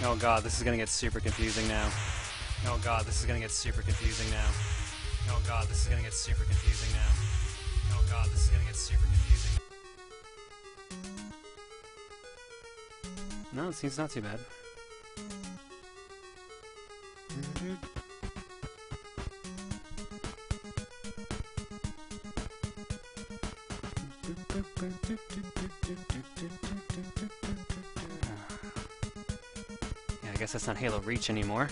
Oh god, this is gonna get super confusing now. Oh god, this is gonna get super confusing now. Oh god, this is gonna get super confusing now. Oh god, this is gonna get super confusing. No, it seems not too bad. Yeah, I guess that's not Halo Reach anymore.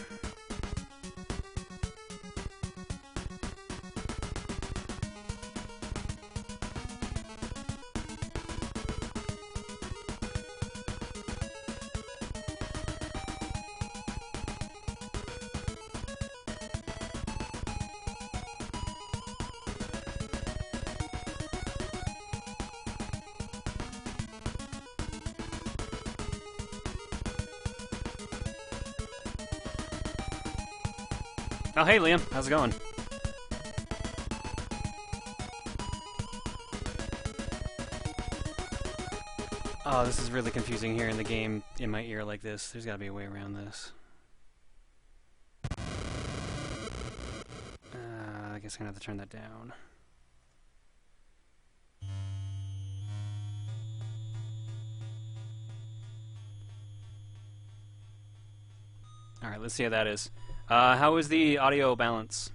Oh, hey Liam, how's it going? Oh, this is really confusing here in the game in my ear like this. There's gotta be a way around this. I guess I'm gonna have to turn that down. Alright, let's see how that is. How is the audio balance?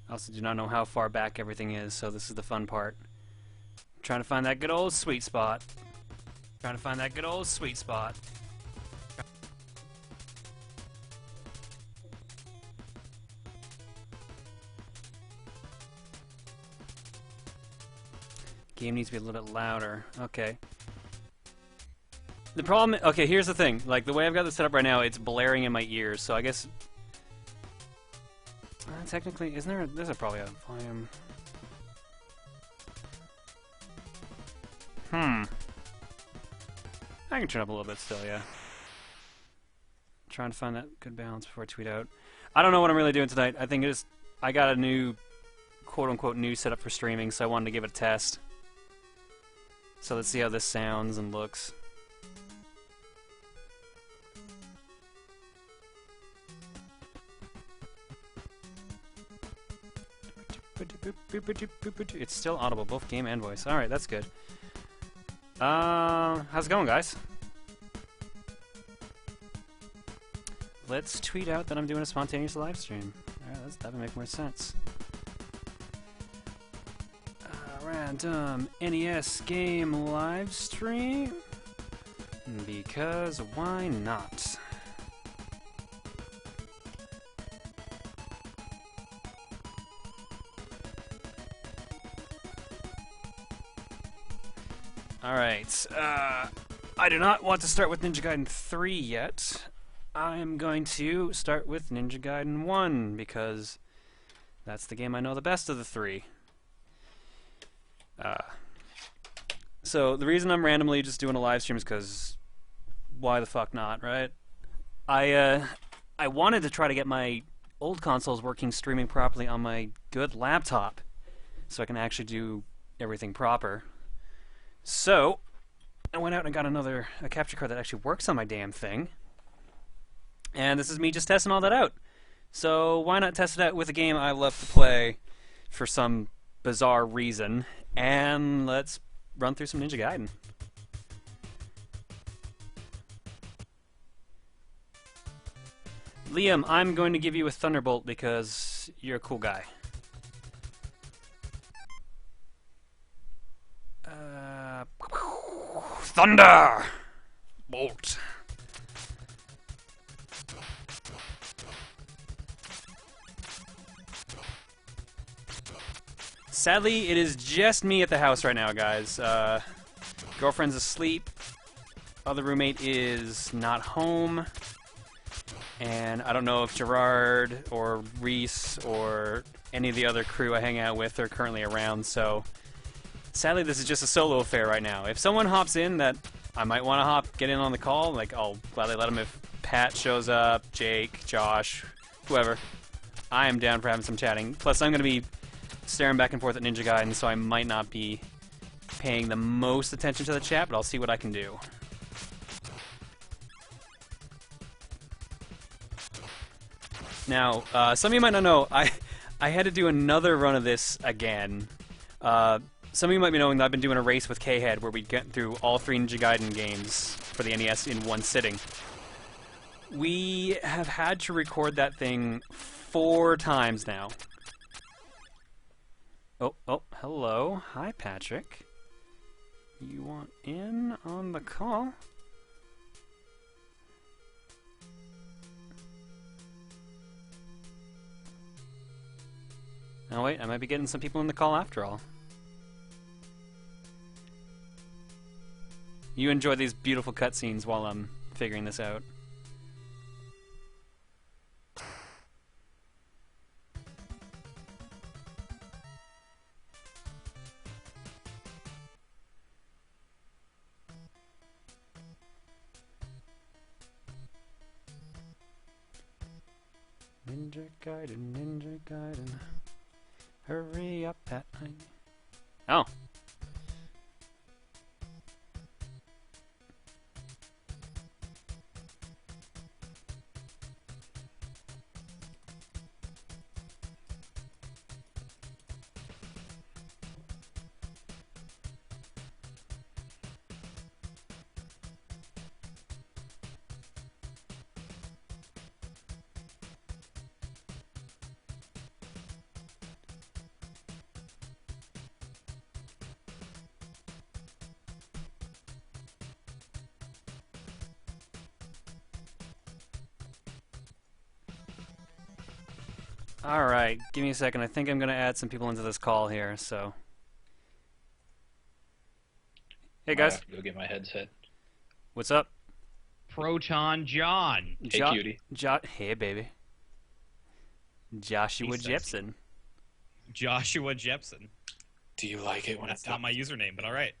I also do not know how far back everything is, so this is the fun part. I'm trying to find that good old sweet spot. Trying to find that good old sweet spot. Game needs to be a little bit louder. Okay. The problem, okay, here's the thing. Like, the way I've got this set up right now, it's blaring in my ears, so I guess... technically, isn't there... There's probably a volume... I can turn up a little bit still, yeah. Trying to find that good balance before I tweet out. I don't know what I'm really doing tonight. I think I got a new, quote-unquote, new setup for streaming, so I wanted to give it a test. So let's see how this sounds and looks. It's still audible, both game and voice. Alright, that's good. How's it going, guys? Let's tweet out that I'm doing a spontaneous live stream. Alright, that would make more sense. Random NES game live stream? Because why not? Alright, I do not want to start with Ninja Gaiden 3 yet. I'm going to start with Ninja Gaiden 1, because that's the game I know the best of the three. So the reason I'm randomly just doing a live stream is because why the fuck not, right? I wanted to try to get my old consoles working streaming properly on my good laptop, so I can actually do everything proper. So I went out and got a capture card that actually works on my damn thing. And this is me just testing all that out. So why not test it out with a game I love to play for some bizarre reason. And let's run through some Ninja Gaiden. Liam, I'm going to give you a Thunderbolt because you're a cool guy. Thunder! Bolt. Sadly, it is just me at the house right now, guys. Girlfriend's asleep. Other roommate is not home. And I don't know if Gerard or Reese or any of the other crew I hang out with are currently around, so sadly this is just a solo affair right now. If someone hops in that I might want to get in on the call, like I'll gladly let them if Pat shows up, Jake, Josh, whoever. I am down for having some chatting. Plus I'm going to be staring back and forth at Ninja Gaiden, so I might not be paying the most attention to the chat, but I'll see what I can do. Now, some of you might not know, I had to do another run of this again. Some of you might be knowing that I've been doing a race with K-Head where we get through all 3 Ninja Gaiden games for the NES in one sitting. We have had to record that thing 4 times now. Oh, hello. Hi, Patrick. You want in on the call? Oh wait, I might be getting some people in the call after all. You enjoy these beautiful cutscenes while I'm figuring this out. Ninja Gaiden, Ninja Gaiden. Hurry up, Pat. Oh. Alright, give me a second. I think I'm going to add some people into this call here, so... Hey, guys. I have to go get my headset. What's up? ProtonJon. Hey, cutie. Hey, baby. Joshua Jepson. Joshua Jepson. Do you like it when That's not my username, but alright.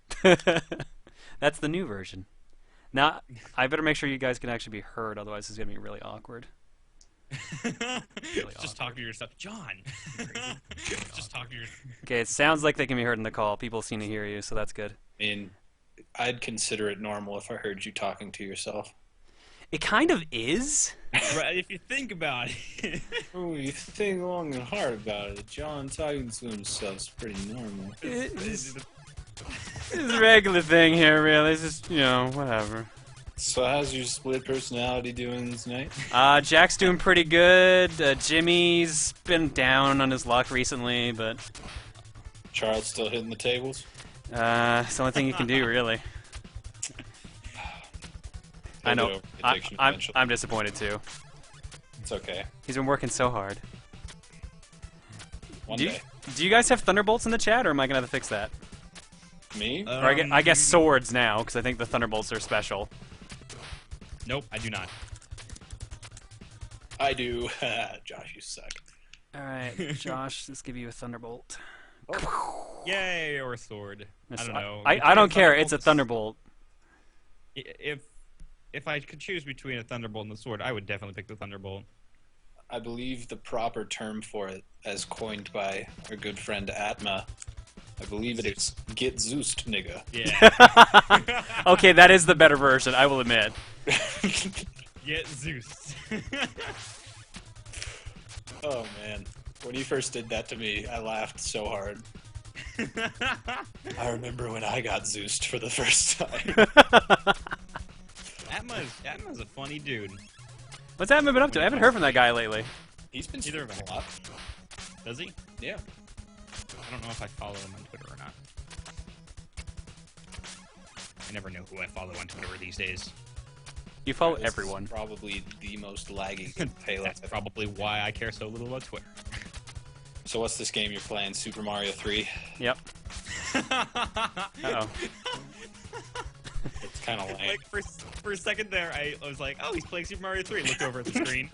That's the new version. Now, I better make sure you guys can actually be heard, otherwise it's going to be really awkward. Just talk to yourself. John! Just talk to yourself. Okay, it sounds like they can be heard in the call. People seem to hear you, so that's good. I mean, I'd consider it normal if I heard you talking to yourself. It kind of is. Right, if you think about it. Oh, you think long and hard about it. John talking to himself's pretty normal. It's a regular thing here, really. It's just, you know, whatever. So how's your split personality doing tonight? Jack's doing pretty good. Jimmy's been down on his luck recently, but... Charles still hitting the tables? It's the only thing you can do, really. I know. I'm disappointed, too. It's okay. He's been working so hard. One day. Do you guys have Thunderbolts in the chat, or am I going to have to fix that? Me? Or I guess swords now, because I think the Thunderbolts are special. Nope, I do not. I do. Josh, you suck. Alright, Josh, let's give you a Thunderbolt. Oh. Yay, or a sword. I don't know. I don't care, it's a Thunderbolt. If I could choose between a Thunderbolt and a sword, I would definitely pick the Thunderbolt. I believe the proper term for it, as coined by our good friend Atma, I believe it is get Zeused, nigga. Yeah. Okay, that is the better version, I will admit. Get Zeus. Oh man, when you first did that to me, I laughed so hard. I remember when I got Zeused for the first time. Atma's a funny dude. What's Atma been up to? I haven't heard from that guy lately. He's been Either of streaming them. a lot. Does he? Yeah. I don't know if I follow him on Twitter or not. I never know who I follow on Twitter these days. You follow This everyone. is probably the most laggy Halo. That's probably why I care so little about Twitter. So what's this game you're playing? Super Mario 3? Yep. Uh-oh. It's kind of lame. Like for a second there, I was like, "Oh, he's playing Super Mario 3." Looked over at the screen.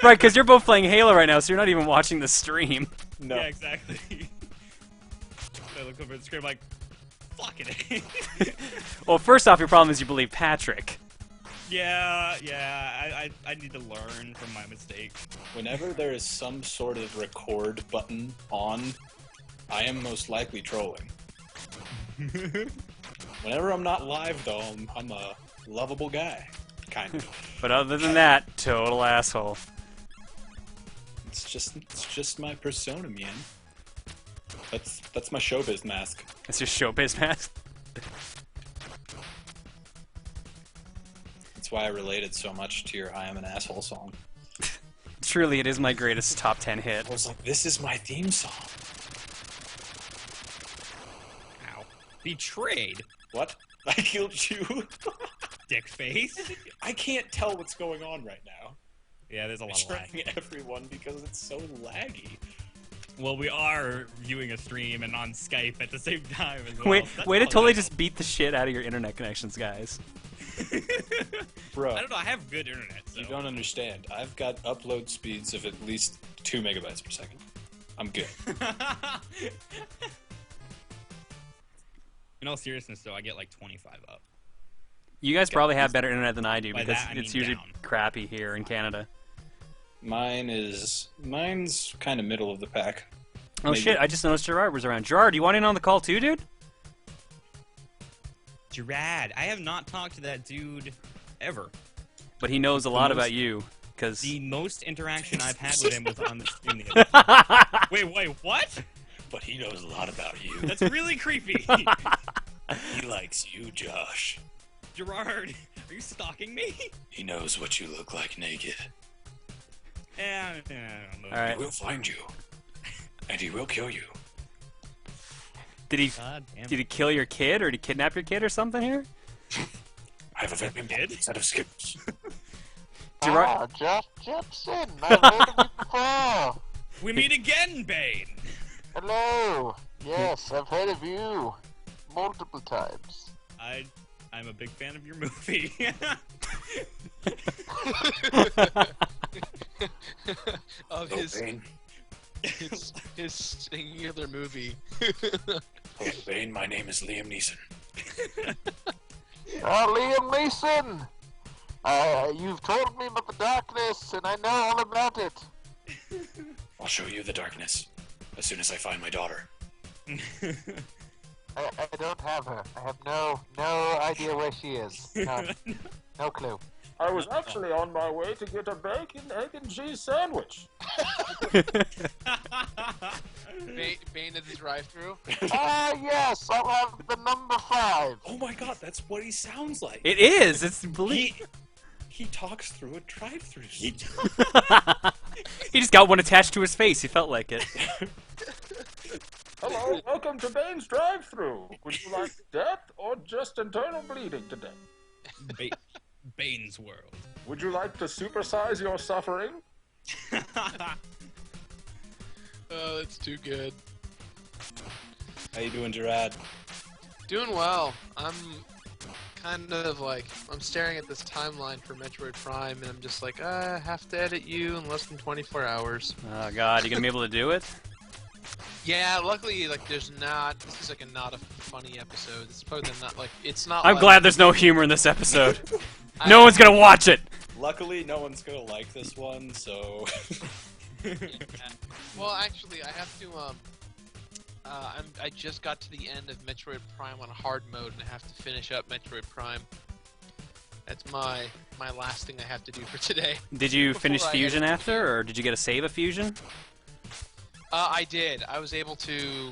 Right, because you're both playing Halo right now, so you're not even watching the stream. No. Yeah, exactly. I look over at the screen, I'm like, "Fuck it." Well, first off, your problem is you believe Patrick. Yeah. I need to learn from my mistake. Whenever there is some sort of record button on, I am most likely trolling. Whenever I'm not live, though, I'm a lovable guy, kind of. But other than that, total asshole. It's just my persona, man. That's my showbiz mask. That's your showbiz mask? That's why I related so much to your "I Am an Asshole" song. Truly, it is my greatest top 10 hit. I was like, this is my theme song. Ow. Betrayed. What? I killed you? Dick face. I can't tell what's going on right now. Yeah, there's a lot of lag. Betraying everyone because it's so laggy. Well, we are viewing a stream and on Skype at the same time as well. Wait, That's way to all totally right. just beat the shit out of your internet connections, guys. Bro, I don't know, I have good internet, so... you don't understand. I've got upload speeds of at least 2 megabytes per second. I'm good. In all seriousness, though, I get like 25 up. You guys probably have better internet than I do By because that, I it's mean usually down. crappy here in Canada. Mine's kind of middle of the pack. Oh Maybe. shit, I just noticed Gerard was around. Gerard, you want in on the call too, dude? Gerard, I have not talked to that dude ever. But he knows a lot about you, because... The most interaction I've had with him was on the stream the other day. Wait, what? But he knows a lot about you. That's really creepy. He likes you, Josh. Gerard, are you stalking me? He knows what you look like naked. I don't know. Alright. He will find you. And he will kill you. Did he God damn did he kill your kid, or did he kidnap your kid or something here? I have a very important set of skills. Gerard... Josh Jepson, I've heard of you before. We meet again, Bane! Hello. Yes, I've heard of you multiple times. I'm a big fan of your movie. Of Hello, his, Bane. his singular movie. Hello, Bane. My name is Liam Neeson. Liam Neeson. You've told me about the darkness, and I know all about it. I'll show you the darkness as soon as I find my daughter. I don't have her. I have no idea where she is. None. No clue. I was actually on my way to get a bacon, egg, and cheese sandwich. Bane at the drive-thru. Yes, I'll have the number 5. Oh my god, that's what he sounds like. It is! It's... He He talks through a drive-thru. just got one attached to his face, he felt like it. Hello, welcome to Bane's drive-thru. Would you like death or just internal bleeding today? Bane's World. Would you like to supersize your suffering? Oh, that's too good. How you doing, Gerard? Doing well. I'm kind of like, I'm staring at this timeline for Metroid Prime, and I'm just like, I have to edit you in less than 24 hours. Oh god, you gonna be able to do it? Yeah, luckily, like, this is like not a funny episode. This is probably not, like, it's not I'm like, glad there's no humor in this episode. No one's gonna watch it! Luckily, no one's gonna like this one, so... Well, actually, I have to, I just got to the end of Metroid Prime on hard mode, and I have to finish up Metroid Prime. That's my last thing I have to do for today. Did you Before finish I Fusion edit. after, or did you get a save of Fusion? I did. I was able to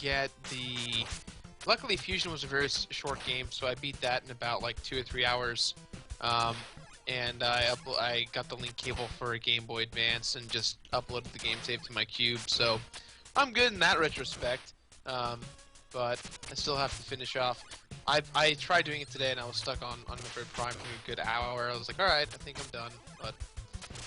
get the... Luckily, Fusion was a very short game, so I beat that in about like 2 or 3 hours. And I got the link cable for a Game Boy Advance and just uploaded the game save to my cube. So I'm good in that retrospect. But I still have to finish off. I tried doing it today, and I was stuck on Metroid Prime for a good hour. I was like, all right, I think I'm done. But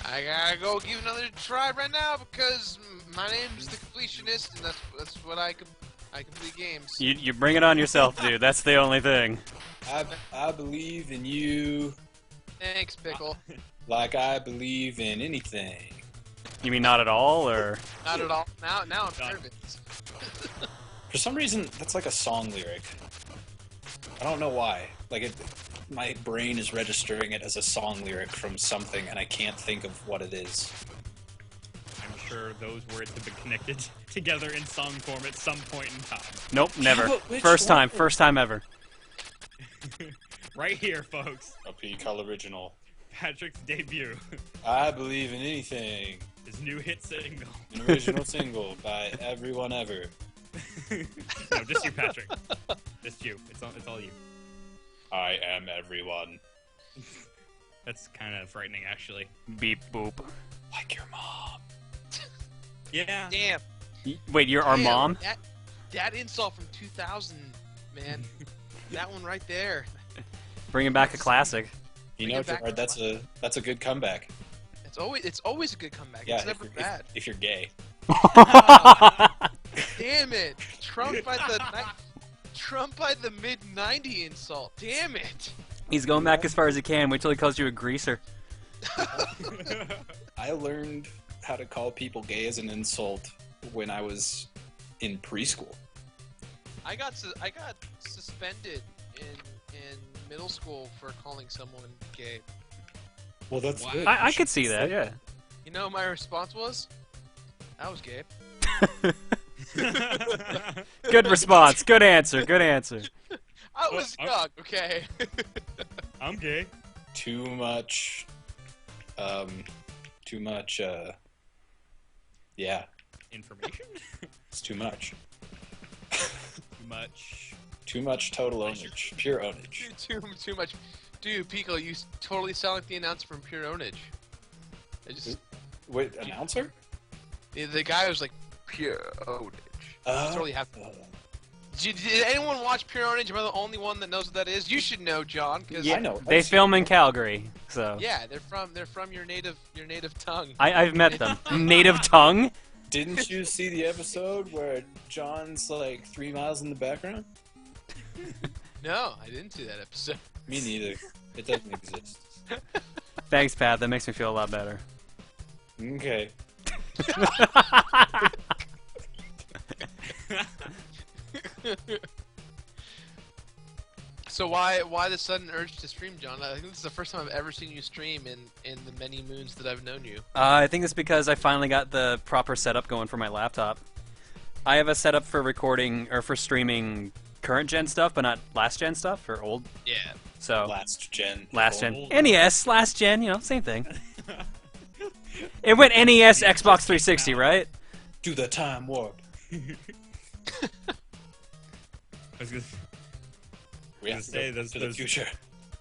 I gotta go give another try right now because my name's the completionist, and that's what I complete games. You bring it on yourself, dude. That's the only thing. I believe in you Thanks, Pickle. like I believe in anything. You mean not at all, or... Not at all. Now I'm nervous. For some reason, that's like a song lyric. I don't know why. Like, my brain is registering it as a song lyric from something, and I can't think of what it is. I'm sure those words have been connected together in song form at some point in time. Nope, never. but which First one? first time ever. Right here, folks. A P-Call original. Patrick's debut. I believe in anything. His new hit single. An original single by everyone ever. No, just you, Patrick. Just you. It's all you. I am everyone. That's kind of frightening, actually. Beep boop. Like your mom. Yeah. Damn. Wait, you're our Damn, mom? That insult from 2000, man. That one right there. Bringing back a classic. You Bring know, it back Gerard, to that's a good comeback. It's always a good comeback. Yeah, It's never bad. if you're gay. Damn it! Trump by the mid '90 insult. Damn it! He's going back as far as he can. Wait till he calls you a greaser. I learned how to call people gay as an insult when I was in preschool. I got suspended in middle school for calling someone gay. Well, that's Wow. good. I could see that, yeah. You know what my response was? I was gay. Good response. Good answer. Good answer. I was young, okay? I'm gay. Too much. Yeah, Information? it's too much. Too much. Too much total ownage. Pure ownage. too much. Dude, Pico, you totally sound like the announcer from Pure Ownage. I just Wait, announcer? the guy was like Pure Ownage. Totally have. Did anyone watch Pure Ownage? Am I the only one that knows what that is? You should know, John. Cause I know. They film in Calgary, so. Yeah, they're from your native tongue. I've met them. Native tongue? Didn't you see the episode where John's like 3 miles in the background? No, I didn't see that episode. Me neither. It doesn't exist. Thanks, Pat. That makes me feel a lot better. Okay. So why the sudden urge to stream, John? I think this is the first time I've ever seen you stream in the many moons that I've known you. I think it's because I finally got the proper setup going for my laptop. I have a setup for recording or for streaming current gen stuff, but not last gen stuff or old. Yeah. So Last gen. last gen, Old. NES, last gen, same thing. It went NES, Xbox 360, right? Do the time warp. I was gonna We have to say, go those- to the those- future.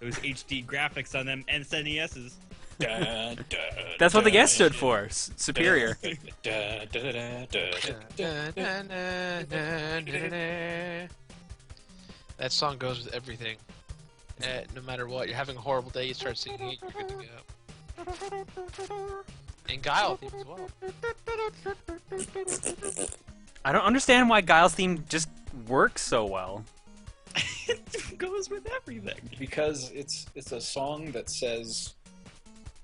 those HD graphics on them NESs. Dun, dun, That's what the dun, S stood for. Superior. dun, dun, dun, dun, dun. That song goes with everything. No matter what, you're having a horrible day, you start singing it, you're good to go. And Guile theme as well. I don't understand why Guile's theme just works so well. It goes with everything. Because it's a song that says,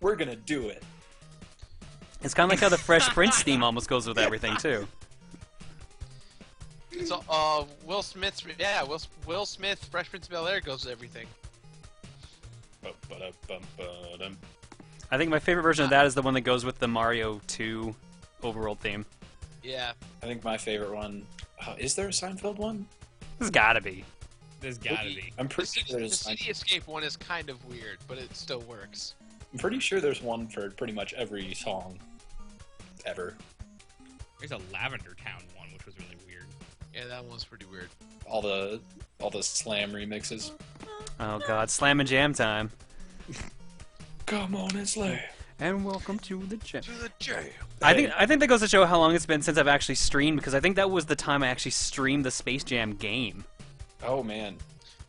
we're gonna do it. It's kind of like how the Fresh Prince theme almost goes with everything, too. It's Will Smith's Will Smith Fresh Prince of Bel-Air goes with everything. Ba-ba-da-bum-ba-dum. I think my favorite version of that is the one that goes with the Mario 2 overworld theme. Yeah. I think my favorite one. Is there a Seinfeld one? There's gotta be. There's gotta be. I'm The pretty sure City, there's. Escape one is kind of weird, but it still works. I'm pretty sure there's one for pretty much every song ever. There's a Lavender Town one, which was really weird. Yeah, that one's pretty weird. All the Slam remixes. Oh god, Slam and Jam time. Come on and slam. And welcome to the jam. To the jam. I think that goes to show how long it's been since I've actually streamed, because I think that was the time I actually streamed the Space Jam game. Oh man.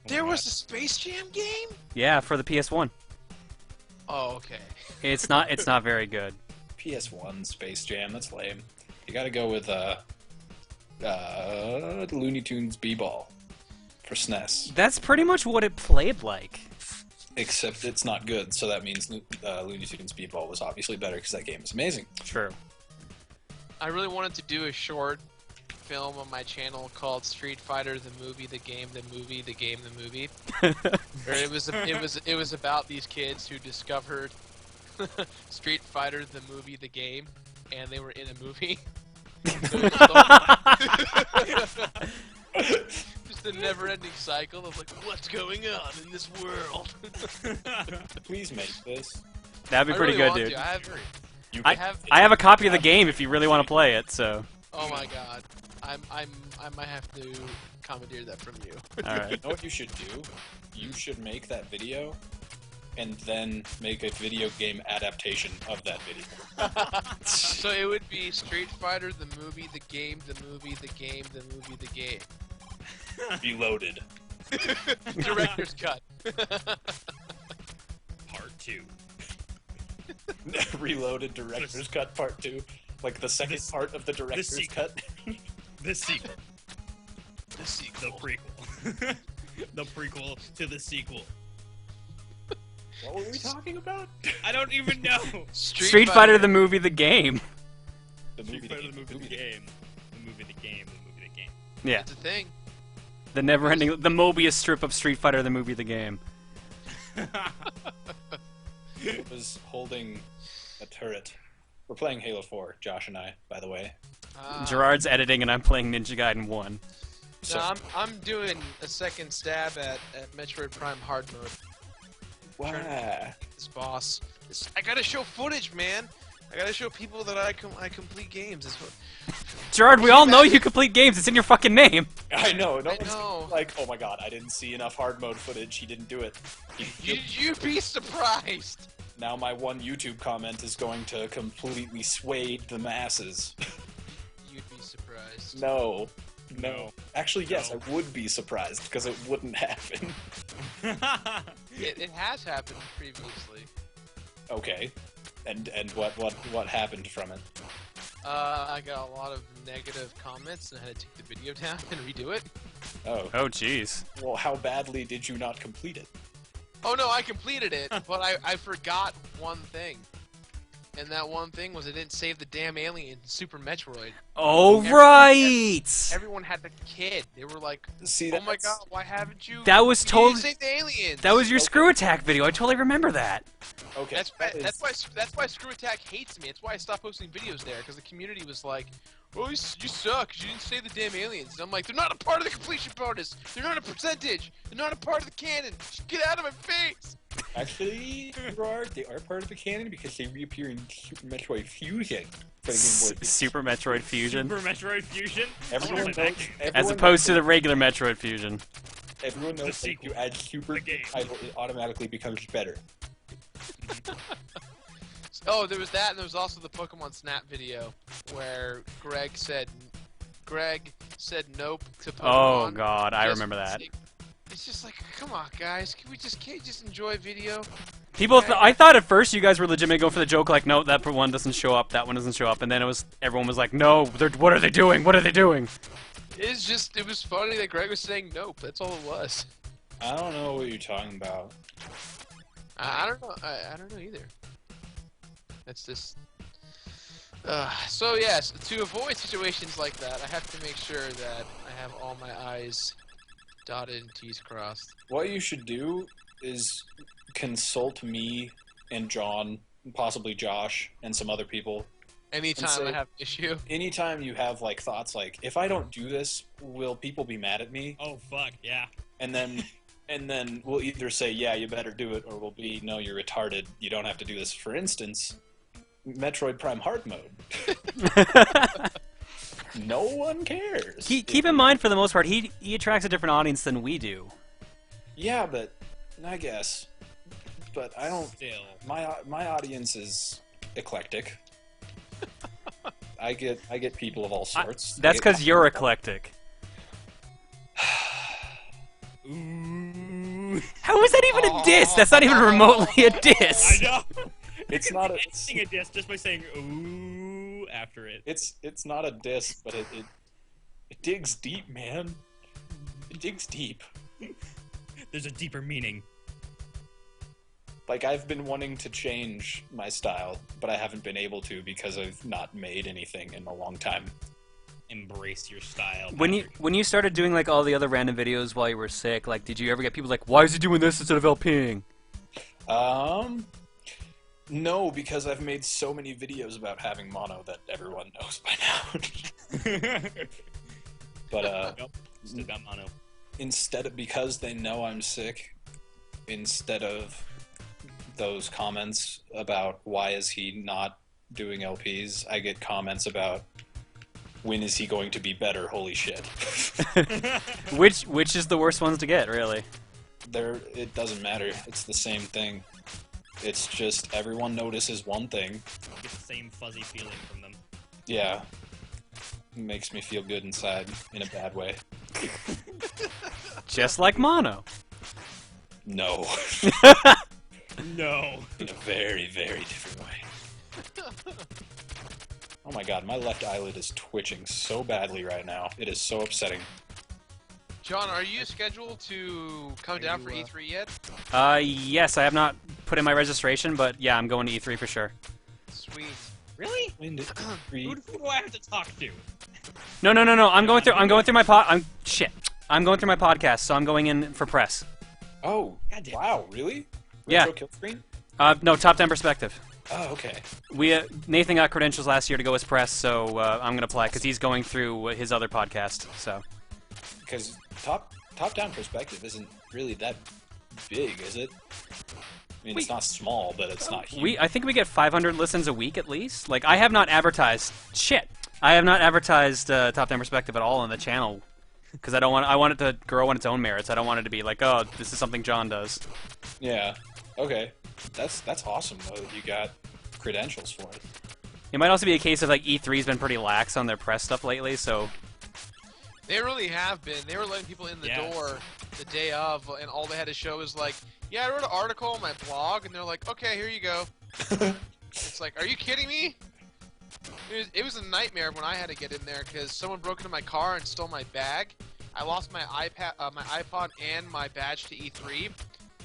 There was a Space Jam game? Yeah, for the PS1. Oh, okay. It's not very good. PS1 Space Jam. That's lame. You gotta go with the Looney Tunes B-Ball for SNES. That's pretty much what it played like. Except it's not good, so that means Looney Tunes B-Ball was obviously better because that game is amazing. True. I really wanted to do a short film on my channel called Street Fighter: The Movie, the Game, the Movie, the Game, the Movie. Where it was about these kids who discovered Street Fighter: The Movie, the Game. and they were in a movie. Just a never-ending cycle of like, what's going on in this world? Please make this. That'd be I pretty really good, want dude. to. You I can- I have a copy of the game if you really want to play it. So. Oh my god, I might have to commandeer that from you. All You right. know what you should do? You should make that video, and then make a video game adaptation of that video. So it would be Street Fighter, the movie, the game, the movie, the game, the movie, the game. Reloaded. Director's cut. Part 2. Reloaded Director's Cut Part 2. Like the second part of the Director's sequel. Cut. The sequel. The The sequel. prequel. The prequel to the sequel. What were we talking about? I don't even know. Street Fighter, the movie, the game. The Street movie, Fighter, the movie, the game. The movie, the game. The movie, the game. Yeah. It's a thing. The never-ending, the Mobius strip of Street Fighter, the movie, the game. It was holding a turret. We're playing Halo 4, Josh and I, by the way. Gerard's editing, and I'm playing Ninja Gaiden 1. So, No, I'm doing a second stab at Metroid Prime hard mode. wow. This boss. I gotta show footage, man. I gotta show people that I complete games. That's what, Gerard, we all know you complete games. It's in your fucking name. I know. No I one's know. like, oh my god, I didn't see enough hard mode footage. He didn't do it. you'd be surprised. Now my one YouTube comment is going to completely sway the masses. You'd be surprised. No. No. Actually, yes, No. I would be surprised because it wouldn't happen. It has happened previously. Okay. And what happened from it? I got a lot of negative comments and I had to take the video down and redo it. Oh. Oh, jeez. Well, how badly did you not complete it? Oh no, I completed it, but I forgot one thing. And that one thing was I didn't save the damn alien in Super Metroid. Oh, right! Everyone had the kid. They were like, See, oh my that's- god, why haven't you? That was you totally- didn't save the aliens. That was your Okay. Screw Attack video. I totally remember that. Okay. That's that is- that's why Screw Attack hates me. That's why I stopped posting videos there because the community was like, "Oh, you suck 'cause you didn't save the damn aliens." And I'm like, "They're not a part of the completion bonus. They're not a percentage. They're not a part of the canon. Just get out of my face." Actually, they are part of the canon because they reappear in Super Metroid Fusion for the Game Boy. Super Metroid Fusion. Super Metroid Fusion. Everyone I wanna play knows, that game. As everyone opposed to knows, the regular Metroid Fusion. everyone knows that if sequel. you add Super The to the game. title, it automatically becomes better. Oh, there was that, and there was also the Pokemon Snap video where Greg said nope to Pokemon. Oh, God. I just remember for the that. sake- It's just like, come on, guys, can't we just enjoy video? People, I thought at first you guys were legitimately going for the joke, like, no, that one doesn't show up, that one doesn't show up, and then everyone was like, no, what are they doing? What are they doing? It was funny that Greg was saying nope. That's all it was. I don't know what you're talking about. I don't know. I don't know either. That's just. So yes, to avoid situations like that, I have to make sure that I have all my I's dotted and T's crossed. What you should do is consult me and John, possibly Josh, and some other people. Anytime say- I have an issue. Anytime you have like thoughts like, if I don't do this, will people be mad at me? Oh fuck yeah. And then we'll either say, yeah, you better do it, or we'll be, no, you're retarded. You don't have to do this. For instance, Metroid Prime Hard Mode. No one cares. Keep in mind, for the most part, he attracts a different audience than we do. Yeah, but I guess. But I don't. Still. My audience is eclectic. I get people of all sorts. That's because you're eclectic. Ooh. How is that even a diss? That's not even remotely a I diss. know. It's not a. Ending a diss just by saying ooh after it. It's not a diss, but it digs deep, man. It digs deep. There's a deeper meaning. Like, I've been wanting to change my style, but I haven't been able to because I've not made anything in a long time. Embrace your style. When you started doing like all the other random videos while you were sick, like, did you ever get people like, why is he doing this instead of LPing? No, because I've made so many videos about having mono that everyone knows by now. But Yep. Still got mono. because they know I'm sick, instead of those comments about why is he not doing LPs, I get comments about when is he going to be better, holy shit. Which is the worst ones to get, really? It doesn't matter, it's the same thing. It's just everyone notices one thing. You get the same fuzzy feeling from them. Yeah. It makes me feel good inside in a bad way. Just like mono. No. No. In a very, very different way. Oh my god, my left eyelid is twitching so badly right now. It is so upsetting. John, are you scheduled to come down for E3 yet? Yes, I have not put in my registration, but yeah, I'm going to E3 for sure. Sweet. Really? When did Who do I have to talk to? No. I'm going through my I'm going through my podcast, so I'm going in for press. Oh, God damn. wow, really? Yeah. Retro kill screen? No, top 10 perspective. Oh, okay. Nathan got credentials last year to go as press, so I'm gonna apply because he's going through his other podcast. So. Because top-down perspective isn't really that big, is it? I mean, it's not small, but it's not huge. I think we get 500 listens a week at least. Like, I have not advertised I have not advertised Top 10 Perspective at all on the channel because I want it to grow on its own merits. I don't want it to be like, oh, this is something John does. Yeah. Okay. That's awesome though that you got credentials for it. It might also be a case of like E3's been pretty lax on their press stuff lately, so. They really have been. They were letting people in the door the day of, and all they had to show is like, yeah, I wrote an article on my blog, and they're like, okay, here you go. It's like, are you kidding me? It was a nightmare when I had to get in there because someone broke into my car and stole my bag. I lost my iPod, and my badge to E3,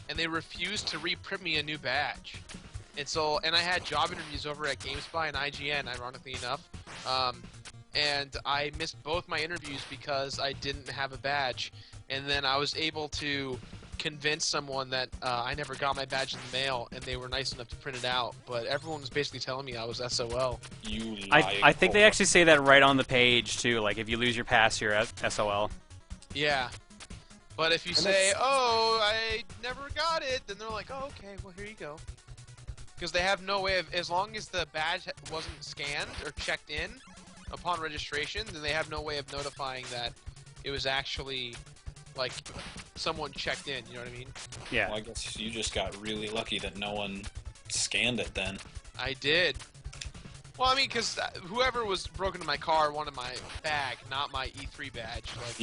and they refused to reprint me a new badge. And I had job interviews over at GameSpy and IGN, ironically enough. And I missed both my interviews because I didn't have a badge. And then I was able to convince someone that I never got my badge in the mail, and they were nice enough to print it out. But everyone was basically telling me I was SOL. You lying I think they actually say that right on the page too. Like, if you lose your pass, you're at SOL. Yeah. But if you say, oh, I never got it, then they're like, oh, okay, well, here you go. Because they have no way of, as long as the badge wasn't scanned or checked in upon registration, then they have no way of notifying that it was actually, like, someone checked in, you know what I mean? Yeah. Well, I guess you just got really lucky that no one scanned it then. I did. Well, I mean, because whoever was broken into my car wanted my bag, not my E3 badge. Like,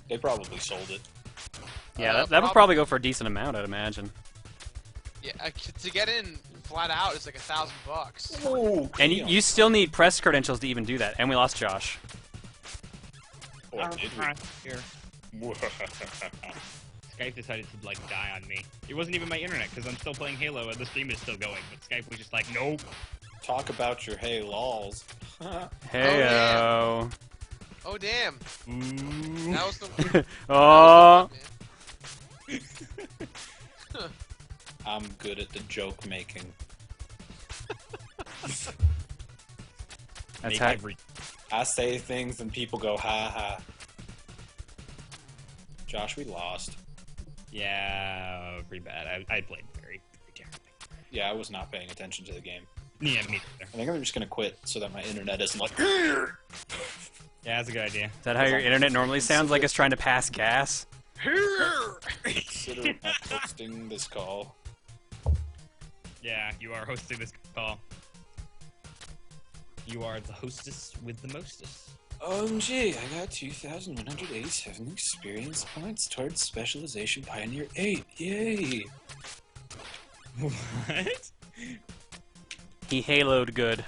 They probably sold it. Yeah, that would probably go for a decent amount, I'd imagine. Yeah, to get in flat out is like $1,000. Oh, And you still need press credentials to even do that. And we lost Josh. Or did Here. we? Skype decided to like die on me. It wasn't even my internet because I'm still playing Halo and the stream is still going. But Skype was just like, nope. Talk about your hey lols. Heyo. Oh, damn. Ooh. That was the... Oh. I'm good at the joke making. That's Make how. every- I say things and people go ha ha. Josh, we lost. Yeah, pretty bad. I played very terribly. Yeah, I was not paying attention to the game. Yeah, me neither. I think I'm just gonna quit so that my internet isn't like. Yeah, that's a good idea. Is that how your internet normally sounds? Like it's trying to pass gas? Consider not hosting this call. Yeah, you are hosting this call. You are the hostess with the mostest. OMG, I got 2,187 experience points towards Specialization Pioneer 8. Yay! What? He haloed good.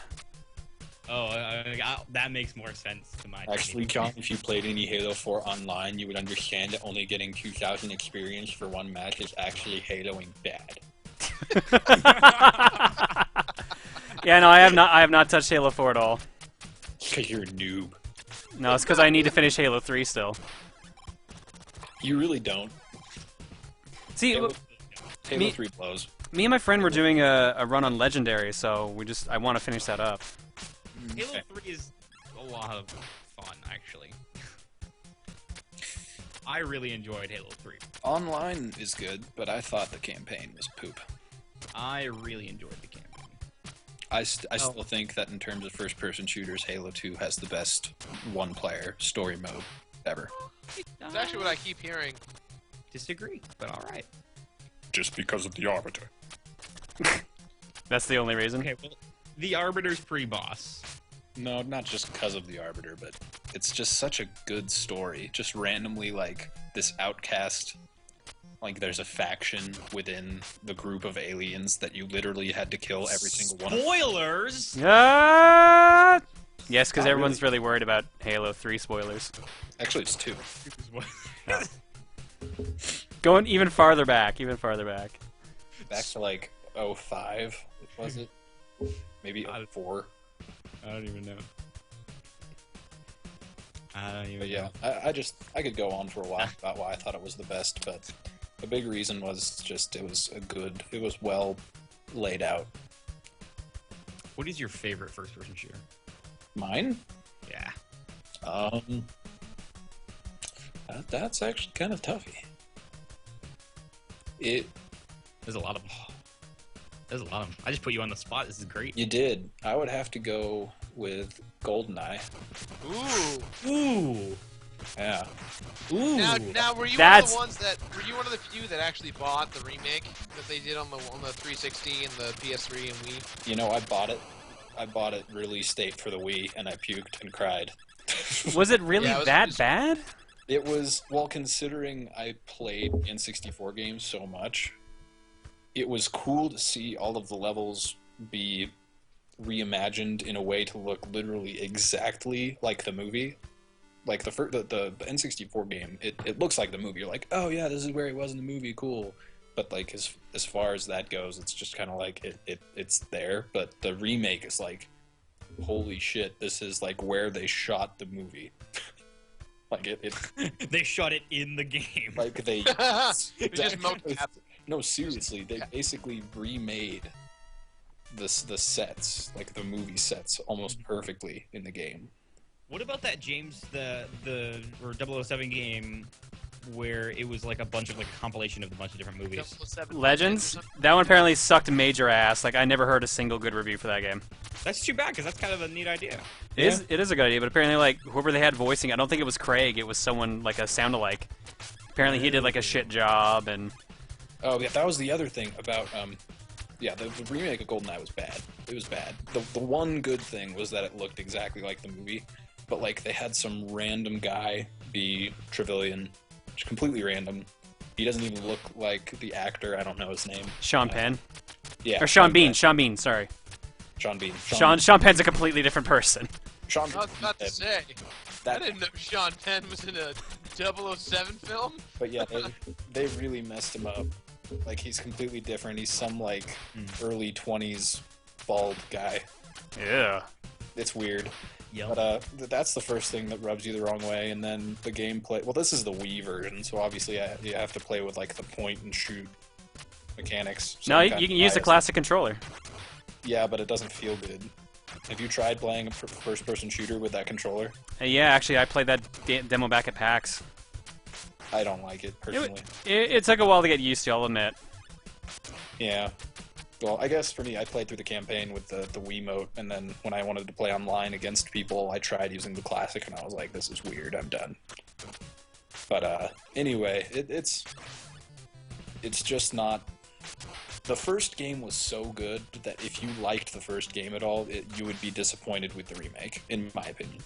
Oh, that makes more sense to my Actually, opinion. John, if you played any Halo 4 online, you would understand that only getting 2,000 experience for one match is actually haloing bad. Yeah, no, I have not touched Halo 4 at all. Because you're a noob. No, it's because I need to finish Halo 3 still. You really don't. See, Halo Me- 3 blows. Me and my friend were doing a run on Legendary, so I want to finish that up. Halo 3 is a lot of fun, actually. I really enjoyed Halo 3. Online is good, but I thought the campaign was poop. I really enjoyed the campaign. I still think that in terms of first-person shooters, Halo 2 has the best one-player story mode ever. It's actually what I keep hearing. Disagree, but alright. Just because of the Arbiter. That's the only reason. Okay, well, the Arbiter's pre-boss. No, not just because of the Arbiter, but it's just such a good story. Just randomly, like, this outcast, like, there's a faction within the group of aliens that you literally had to kill every single one of them. Spoilers! Yes, because Not everyone's really worried about Halo 3 spoilers. Actually, it's 2. Going even farther back, even farther back. Back to, like, 05, was it? Maybe 04. I don't even know. But yeah, I could go on for a while about why I thought it was the best, but the big reason was just it was well laid out. What is your favorite first-person shooter? Mine? Yeah. That's actually kind of toughy. There's a lot of them. There's a lot of them. I just put you on the spot. This is great. You did. I would have to go with GoldenEye. Ooh. Ooh. Yeah. Ooh. Now, were you That's- one of the few that actually bought the remake that they did on the 360 and the PS3 and Wii? You know, I bought it release date for the Wii, and I puked and cried. Was it really Yeah, it was- that bad? It was, well, considering I played N64 games so much, it was cool to see all of the levels be reimagined in a way to look literally exactly like the movie. Like the N64 game, it looks like the movie. You're like, oh yeah, this is where he was in the movie, cool. But like as far as that goes, it's just kind of like it's there. But the remake is like, holy shit, this is like where they shot the movie. Like it They shot it in the game. like they It was just mocap. No, seriously, they basically remade the sets, like the movie sets, almost perfectly in the game. What about that James the 007 game where it was like a bunch of like a compilation of a bunch of different movies? 007 Legends? That one apparently sucked major ass. Like, I never heard a single good review for that game. That's too bad because that's kind of a neat idea. It is a good idea, but apparently, like, whoever they had voicing, I don't think it was Craig, it was someone, like, a sound-alike. Apparently he did, like, a shit job, and... Oh yeah, that was the other thing about the remake of GoldenEye was bad. It was bad. The one good thing was that it looked exactly like the movie, but like they had some random guy be Trevelyan, just completely random. He doesn't even look like the actor. I don't know his name. Sean Penn. Yeah, Or Sean Bean. Sean Bean, sorry. Sean Bean. Sean Penn's a completely different person. Sean I was about to say, I that, didn't know Sean Penn was in a 007 film. but yeah, they really messed him up. Like he's completely different. He's some like early 20s bald guy. Yeah. It's weird. Yep. But that's the first thing that rubs you the wrong way, and then the gameplay. Well, this is the Wii version, so obviously you have to play with like the point and shoot mechanics. No, I'm you kinda can use the biased. classic controller. Yeah, but it doesn't feel good. Have you tried playing a first-person shooter with that controller? Yeah, actually, I played that demo back at PAX. I don't like it personally. It took a while to get used to, I'll admit. Yeah. Well, I guess for me, I played through the campaign with the Wiimote, and then when I wanted to play online against people, I tried using the classic, and I was like, this is weird, I'm done. But anyway, it's just not... The first game was so good that if you liked the first game at all, you would be disappointed with the remake, in my opinion.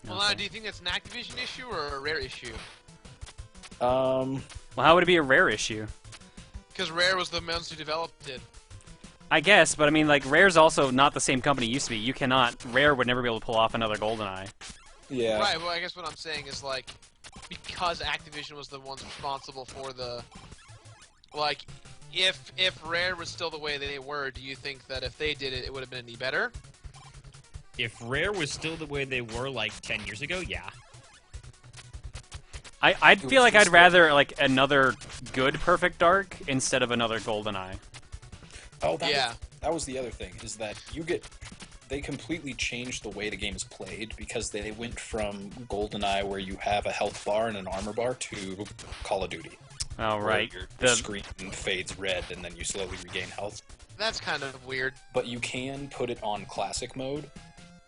Well, now, do you think that's an Activision issue or a Rare issue? Well, how would it be a Rare issue? Because Rare was the ones who developed it. I guess, but I mean, like, Rare's also not the same company it used to be. Rare would never be able to pull off another GoldenEye. Yeah. Right, well, I guess what I'm saying is, like, because Activision was the ones responsible for the... Like, if Rare was still the way they were, do you think that if they did it, it would have been any better? If Rare was still the way they were like 10 years ago, yeah. I'd feel like I'd rather, like, another good Perfect Dark instead of another GoldenEye. Oh, Yeah. that was the other thing, is that they completely changed the way the game is played because they went from GoldenEye, where you have a health bar and an armor bar, to Call of Duty. Oh, right. Where your The- screen fades red and then you slowly regain health. That's kind of weird. But you can put it on classic mode,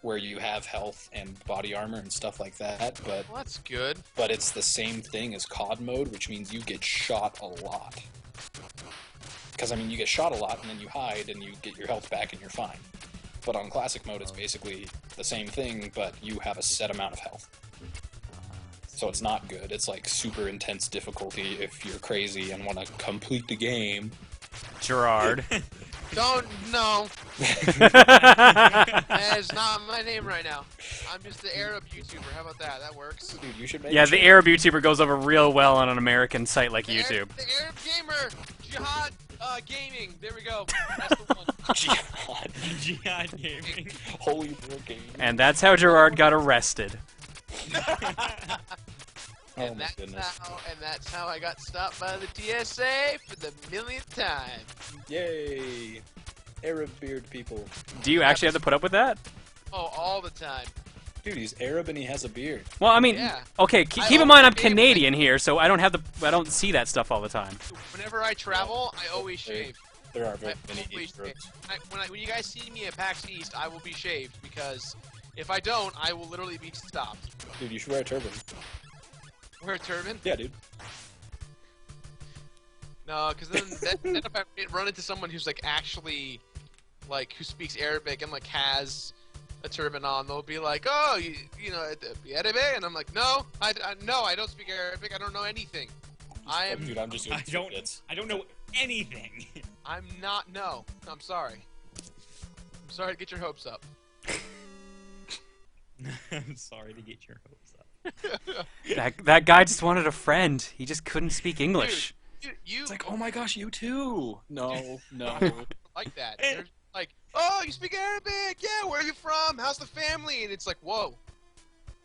where you have health and body armor and stuff like that, but Well, that's good. it's the same thing as COD mode, which means you get shot a lot. Because, I mean, you get shot a lot, and then you hide, and you get your health back, and you're fine. But on classic mode, it's basically the same thing, but you have a set amount of health. So it's not good. It's like super intense difficulty if you're crazy and want to complete the game. Gerard. Don't no. That is not my name right now. I'm just the Arab YouTuber. How about that? That works. Dude, you should make Yeah, a the channel. Arab YouTuber goes over real well on an American site like YouTube. The Arab gamer, Jihad Gaming. There we go. That's the one. Jihad. Jihad Gaming. Holy war game. And that's how Gerard got arrested. Oh and my that's goodness. that's how I got stopped by the TSA for the millionth time. Yay. Arab beard people. Do you actually have to put up with that? Oh, all the time. Dude, he's Arab and he has a beard. Well, I mean, Yeah. okay. I Keep in always mind, I'm shave, Canadian here, so I don't see that stuff all the time. Whenever I travel, I always shave. There are very I many always shave. Arabs. When you guys see me at PAX East, I will be shaved because if I don't, I will literally be stopped. Dude, you should wear a turban. Wear a turban? Yeah, dude. No, because then if I run into someone who's like actually like who speaks Arabic and like has a turban on, they'll be like, "Oh, you know, Arabic," and I'm like, "No, I don't speak Arabic. I don't know anything. I am Dude, I'm just doing I don't know anything. I'm not. No, I'm sorry. I'm sorry to get your hopes up." I'm sorry to get your hopes up. That guy just wanted a friend. He just couldn't speak English. You It's like, oh my gosh, you too. No, no. like that? They're like, "Oh, you speak Arabic? Yeah. Where are you from? How's the family?" And it's like, whoa.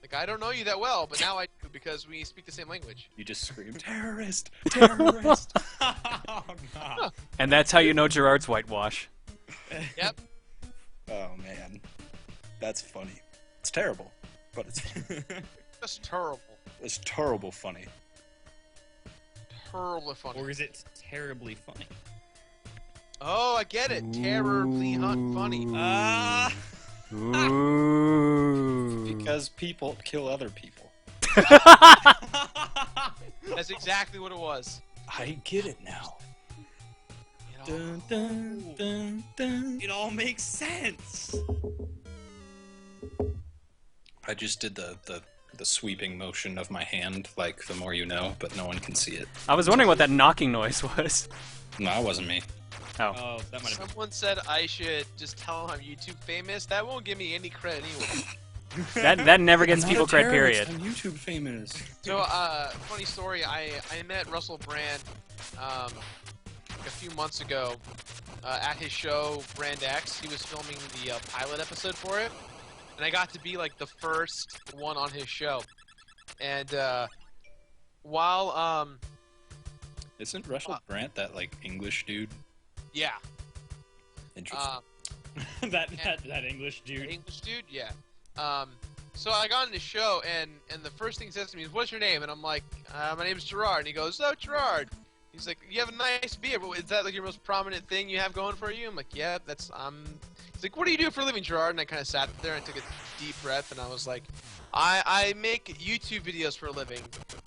Like, I don't know you that well, but now I do because we speak the same language. You just scream, terrorist, terrorist. Oh god. And that's how you know Gerard's whitewash. Yep. Oh man, that's funny. It's terrible, but it's funny. That's terrible. It's terrible funny. Terribly funny. Or is it terribly funny? Oh, I get it. Terribly funny. Ah. Ooh. Because people kill other people. That's exactly what it was. I get it now. You know? Dun, dun, dun, dun. It all makes sense. I just did the sweeping motion of my hand, like the more you know, but no one can see it. I was wondering what that knocking noise was. No, that wasn't me. Oh. Oh, that might have been. Someone said I should just tell them I'm YouTube famous. That won't give me any credit anyway. That never gets I'm people not a cred, terrorist, period. I'm YouTube famous. So, funny story. I met Russell Brand a few months ago at his show Brand X. He was filming the pilot episode for it, and I got to be like the first one on his show. And while Isn't Russell Brand that like English dude? yeah, Interesting. that English dude. English dude, yeah. So I got on the show, and the first thing he says to me is, "What's your name?" And I'm like, "My name's Gerard." And he goes, "Oh, Gerard." He's like, "You have a nice beard, but is that like your most prominent thing you have going for you?" I'm like, "Yeah, that's He's like, "What do you do for a living, Gerard?" And I kind of sat there and took a deep breath, and I was like, I make YouTube videos for a living."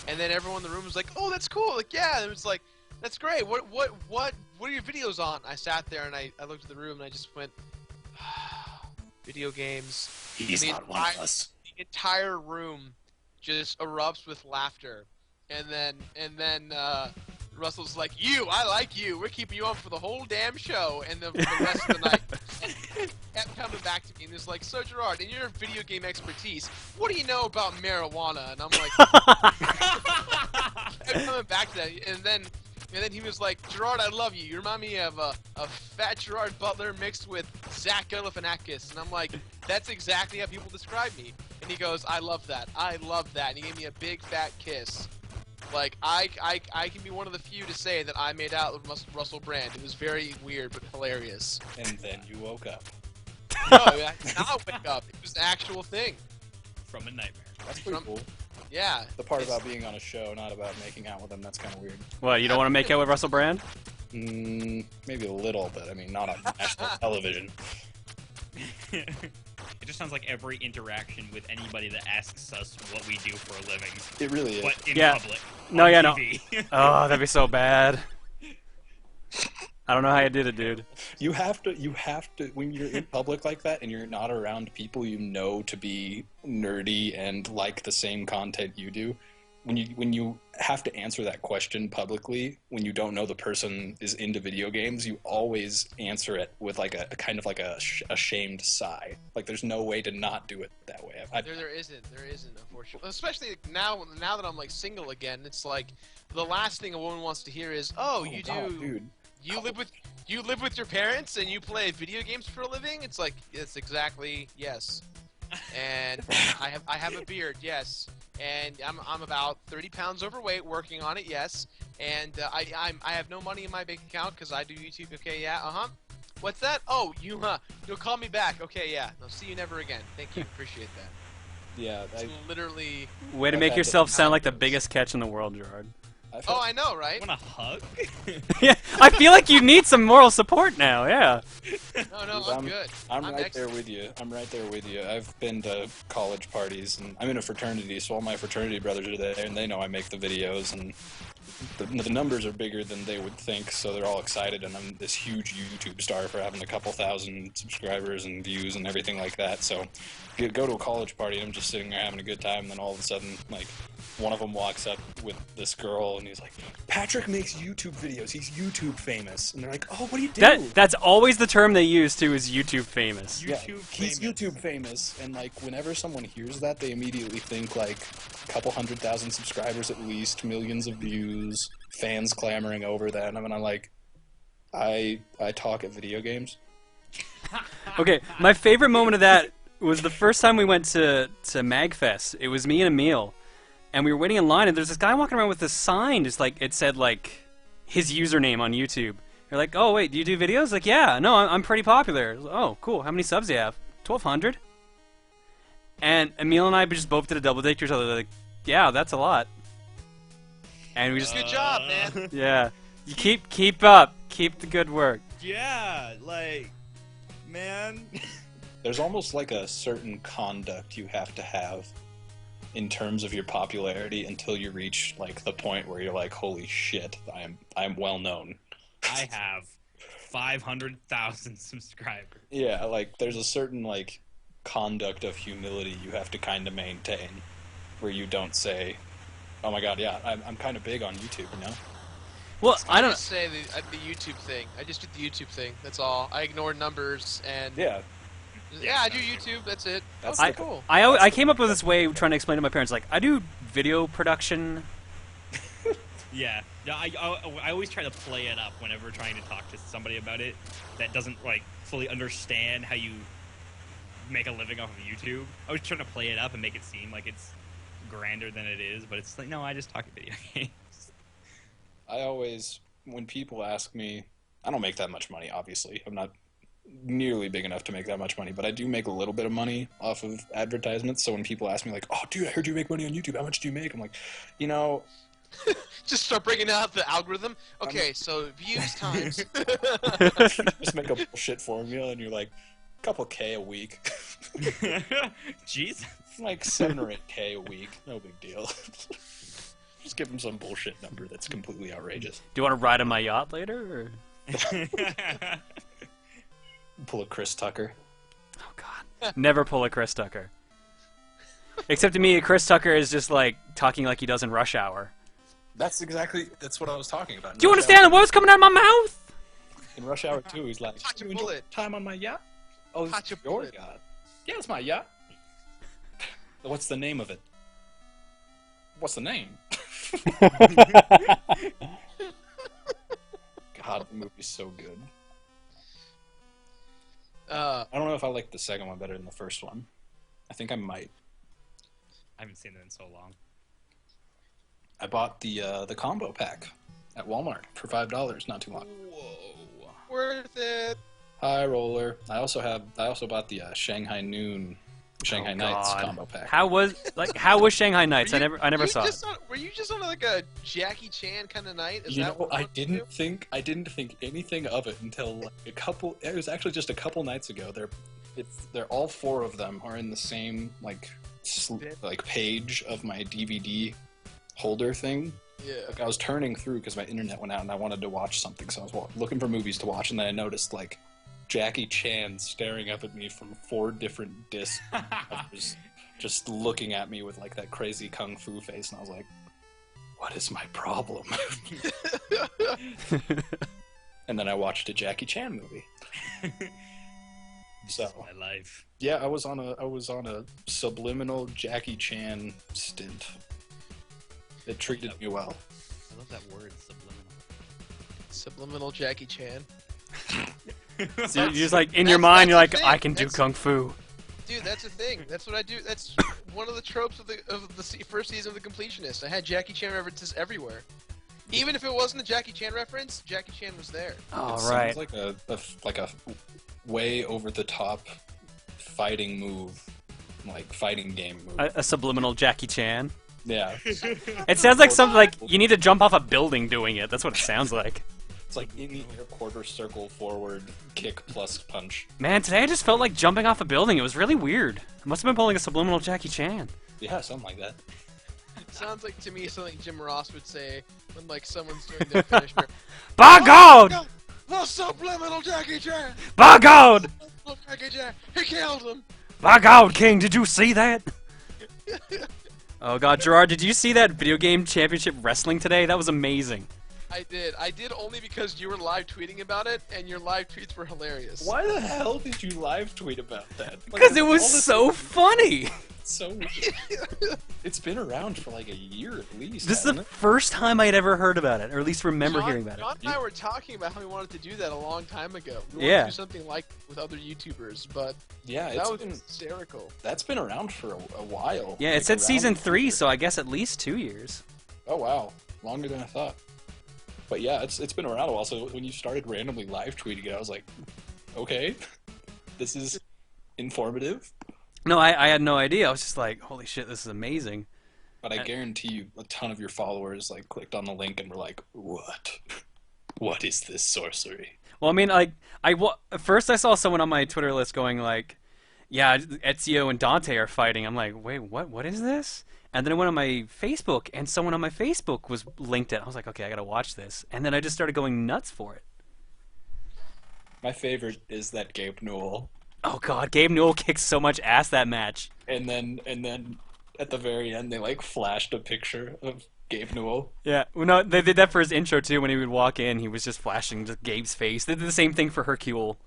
And then everyone in the room was like, "Oh, that's cool." Like, yeah. And it was like, "That's great. What are your videos on?" I sat there and I looked at the room and I just went, video games. He's the not one of us. The entire room just erupts with laughter, and then Russell's like, I like you. We're keeping you on for the whole damn show." And the rest of the night kept coming back to me and he's like, "So Gerard, in your video game expertise, what do you know about marijuana?" And I'm like, kept coming back to that, and then he was like, "Gerard, I love you. You remind me of a fat Gerard Butler mixed with Zach Galifianakis." And I'm like, "That's exactly how people describe me." And he goes, "I love that. I love that." And he gave me a big fat kiss. Like, I can be one of the few to say that I made out with Russell Brand. It was very weird but hilarious. And then you woke up. No, I did not wake up. It was an actual thing. From a nightmare. That's pretty cool. Yeah. The part about being on a show, not about making out with them, that's kind of weird. What, you don't want to make out with Russell Brand? Maybe a little, but I mean, not on national television. It just sounds like every interaction with anybody that asks us what we do for a living, It really is. but in Yeah. public. No, on yeah, no. TV. Oh, that'd be so bad. I don't know how you did it, dude. You have to, when you're in public like that and you're not around people you know to be nerdy and like the same content you do, when you have to answer that question publicly, when you don't know the person is into video games, you always answer it with like a kind of like a ashamed sigh. Like there's no way to not do it that way. There isn't, unfortunately. Especially now that I'm like single again, it's like the last thing a woman wants to hear is, "Oh, you do, God, dude. you live with your parents and you play video games for a living?" It's like, it's exactly yes. And I have a beard, yes. And I'm about 30 pounds overweight, working on it, yes. And I have no money in my bank account because I do YouTube. Okay, yeah, What's that? Oh, you'll call me back. Okay, yeah. I'll see you never again. Thank you, appreciate that. Yeah. It's literally. Way to I've make had yourself to- sound like the biggest catch in the world, Gerard. Oh, I know, right? Want a hug? Yeah, I feel like you need some moral support now, yeah. No, I'm good. I'm right there excellent. with you. I'm right there with you. I've been to college parties, and I'm in a fraternity, so all my fraternity brothers are there, and they know I make the videos, and the numbers are bigger than they would think, so they're all excited, and I'm this huge YouTube star for having a couple thousand subscribers and views and everything like that. So go to a college party, and I'm just sitting there having a good time, and then all of a sudden, like, one of them walks up with this girl, and he's like, "Patrick makes YouTube videos. He's YouTube famous." And they're like, "Oh, what do you do?" That's always the term they use too, is YouTube famous. Yeah, YouTube he's famous. YouTube famous, and like whenever someone hears that, they immediately think like a couple 100,000 subscribers at least, millions of views, fans clamoring over that. And I'm like, I talk at video games. Okay, my favorite moment of that was the first time we went to MagFest. It was me and Emil, and we were waiting in line, and there's this guy walking around with this sign, just like, it said like his username on YouTube. You're like, "Oh wait, do you do videos?" Like, "Yeah, no, I'm pretty popular." "Oh, cool. How many subs do you have?" 1,200. And Emil and I just both did a double take to each other, like, "Yeah, that's a lot." And we just, Good job, man. yeah, you keep up, keep the good work. Yeah, like, man. There's almost like a certain conduct you have to have in terms of your popularity until you reach like the point where you're like, "Holy shit, I'm well known." I have 500,000 subscribers. Yeah, like there's a certain like conduct of humility you have to kind of maintain, where you don't say, "Oh my god, yeah, I'm kind of big on YouTube," you know? Well, I I don't. just say the YouTube thing. I just did the YouTube thing. That's all. I ignore numbers and Yeah, I do YouTube. That's it. That's Okay, the- cool. I came up with this way trying to explain to my parents, like, I do video production. Yeah, no, I always try to play it up whenever trying to talk to somebody about it that doesn't like fully understand how you make a living off of YouTube. I was trying to play it up and make it seem like it's grander than it is, but it's like, no, I just talk video games. I always, when people ask me, I don't make that much money, obviously. I'm not nearly big enough to make that much money, but I do make a little bit of money off of advertisements. So when people ask me, like, "Oh, dude, I heard you make money on YouTube. How much do you make?" I'm like, you know, Just start bringing out the algorithm. Okay, so views times. just make a bullshit formula and you're like, a couple K a week. Jeez. Like 7 or 8K a week. No big deal. Just give them some bullshit number that's completely outrageous. Do you want to ride on my yacht later? Or? Pull a Chris Tucker. Oh God, never pull a Chris Tucker. Except to me, Chris Tucker is just like talking like he does in Rush Hour. That's what I was talking about. Do you understand what was coming out of my mouth? In Rush Hour 2, he's like, Touch a "You enjoy bullet. time on my yacht?" "Oh, it's Touch a your bullet. yacht." "Yeah, it's my yacht." "What's the name of it?" "What's the name?" God, the movie's so good. I don't know if I like the second one better than the first one. I think I might. I haven't seen it in so long. I bought the combo pack at Walmart for $5 not too long. Whoa. Worth it. High roller. I also bought the Shanghai Nights God. combo pack. How was Shanghai Nights? I never saw it. Were you just on like a Jackie Chan kind of night? Is You that know, what I you didn't think anything of it until like it was actually just a couple nights ago. They're all four of them are in the same like page of my DVD holder thing. Yeah. Like I was turning through because my internet went out and I wanted to watch something, so I was looking for movies to watch, and then I noticed like Jackie Chan staring up at me from 4 different discs, just looking at me with like that crazy kung fu face, and I was like, "What is my problem?" And then I watched a Jackie Chan movie. This So is my life. yeah, I was on a subliminal Jackie Chan stint. It treated me well. I love that word, Subliminal Jackie Chan. subliminal. So you're just like in your mind, you're that's like, the I thing. can do That's- kung fu. Dude, that's the thing. That's what I do. That's one of the tropes of the first season of The Completionist. I had Jackie Chan references everywhere. Even if it wasn't a Jackie Chan reference, Jackie Chan was there. All It right. sounds like a way over the top fighting move, like fighting game move. A subliminal Jackie Chan. Yeah, It sounds like something like you need to jump off a building doing it. That's what it sounds like. it's like in the air quarter circle forward kick plus punch. Man, today I just felt like jumping off a building. It was really weird. I must have been pulling a subliminal Jackie Chan. Yeah, something like that. It sounds like to me something Jim Ross would say when like someone's doing their finisher. By God! The subliminal Jackie Chan! By God! Subliminal Jackie Chan! He killed him! By God, King, did you see that? Oh God, Gerard, did you see that video game championship wrestling today? That was amazing. I did. I did only because you were live tweeting about it, and your live tweets were hilarious. Why the hell did you live tweet about that? Like, Because it was all this- so funny. so weird. It's been around for like a year at least. This is hasn't the it? first time I'd ever heard about it, or at least remember John, hearing about John it. and I were talking about how we wanted to do that a long time ago. We Yeah. wanted to do something like with other YouTubers, but Yeah, that it's was been hysterical. that's been around for a while. Yeah, Like, it said around season the 3, year. so I guess at least 2 years. Oh wow, longer than I thought. But yeah, it's been around a while. So when you started randomly live tweeting it, I was like, okay, this is informative. No, I had no idea. I was just like, holy shit, this is amazing. But I guarantee you, a ton of your followers like clicked on the link and were like, "What? What is this sorcery?" Well, I mean, like, first I saw someone on my Twitter list going like, yeah, Ezio and Dante are fighting. I'm like, wait, what? What is this? And then I went on my Facebook, and someone on my Facebook was linked it. I was like, okay, I gotta watch this. And then I just started going nuts for it. My favorite is that Gabe Newell, Oh God, Gabe Newell kicked so much ass that match. and then at the very end they like flashed a picture of Gabe Newell. Yeah, well, no, they did that for his intro too. When he would walk in, he was just flashing just Gabe's face. They did the same thing for Hercule.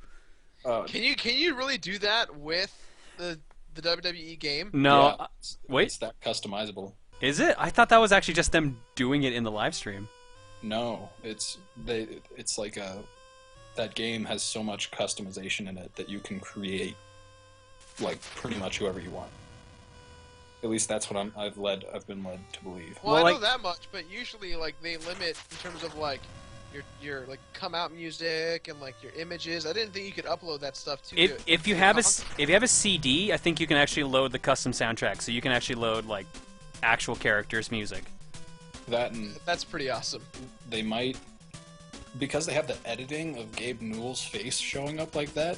Can you really do that with the WWE game? No, Yeah, wait, it's that customizable. is it? I thought that was actually just them doing it in the live stream. No, it's like that game has so much customization in it that you can create like pretty much whoever you want. At least that's what I've been led to believe. Well, Well, I know like- that much, but usually like they limit in terms of like your like come out music and like your images. I didn't think you could upload that stuff to If you have a CD, I think you can actually load the custom soundtrack. So you can actually load like actual characters' music. That and That's pretty awesome. they might, because they have the editing of Gabe Newell's face showing up like that,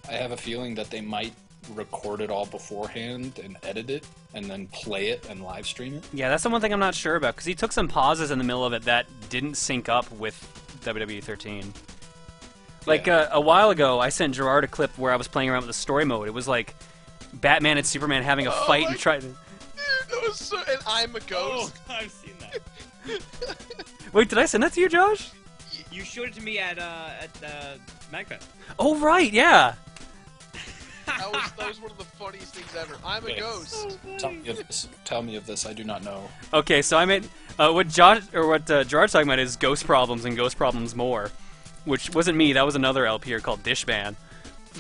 I have a feeling that they might record it all beforehand and edit it and then play it and live stream it. Yeah, that's the one thing I'm not sure about because he took some pauses in the middle of it that didn't sync up with WWE 13. Like Yeah. a while ago, I sent Gerard a clip where I was playing around with the story mode. It was like Batman and Superman having a fight my- and try. Dude, that was so. And I'm a Oh, ghost. I've seen that. Wait, did I send that to you, Josh? You showed it to me at MagFest. Oh right, yeah. That was one of the funniest things ever. I'm a Okay. ghost. Tell me of this. I do not know. Okay, so I made what Gerard's talking about is Ghost Problems and Ghost Problems More, which wasn't me. That was another LPer called Dishban.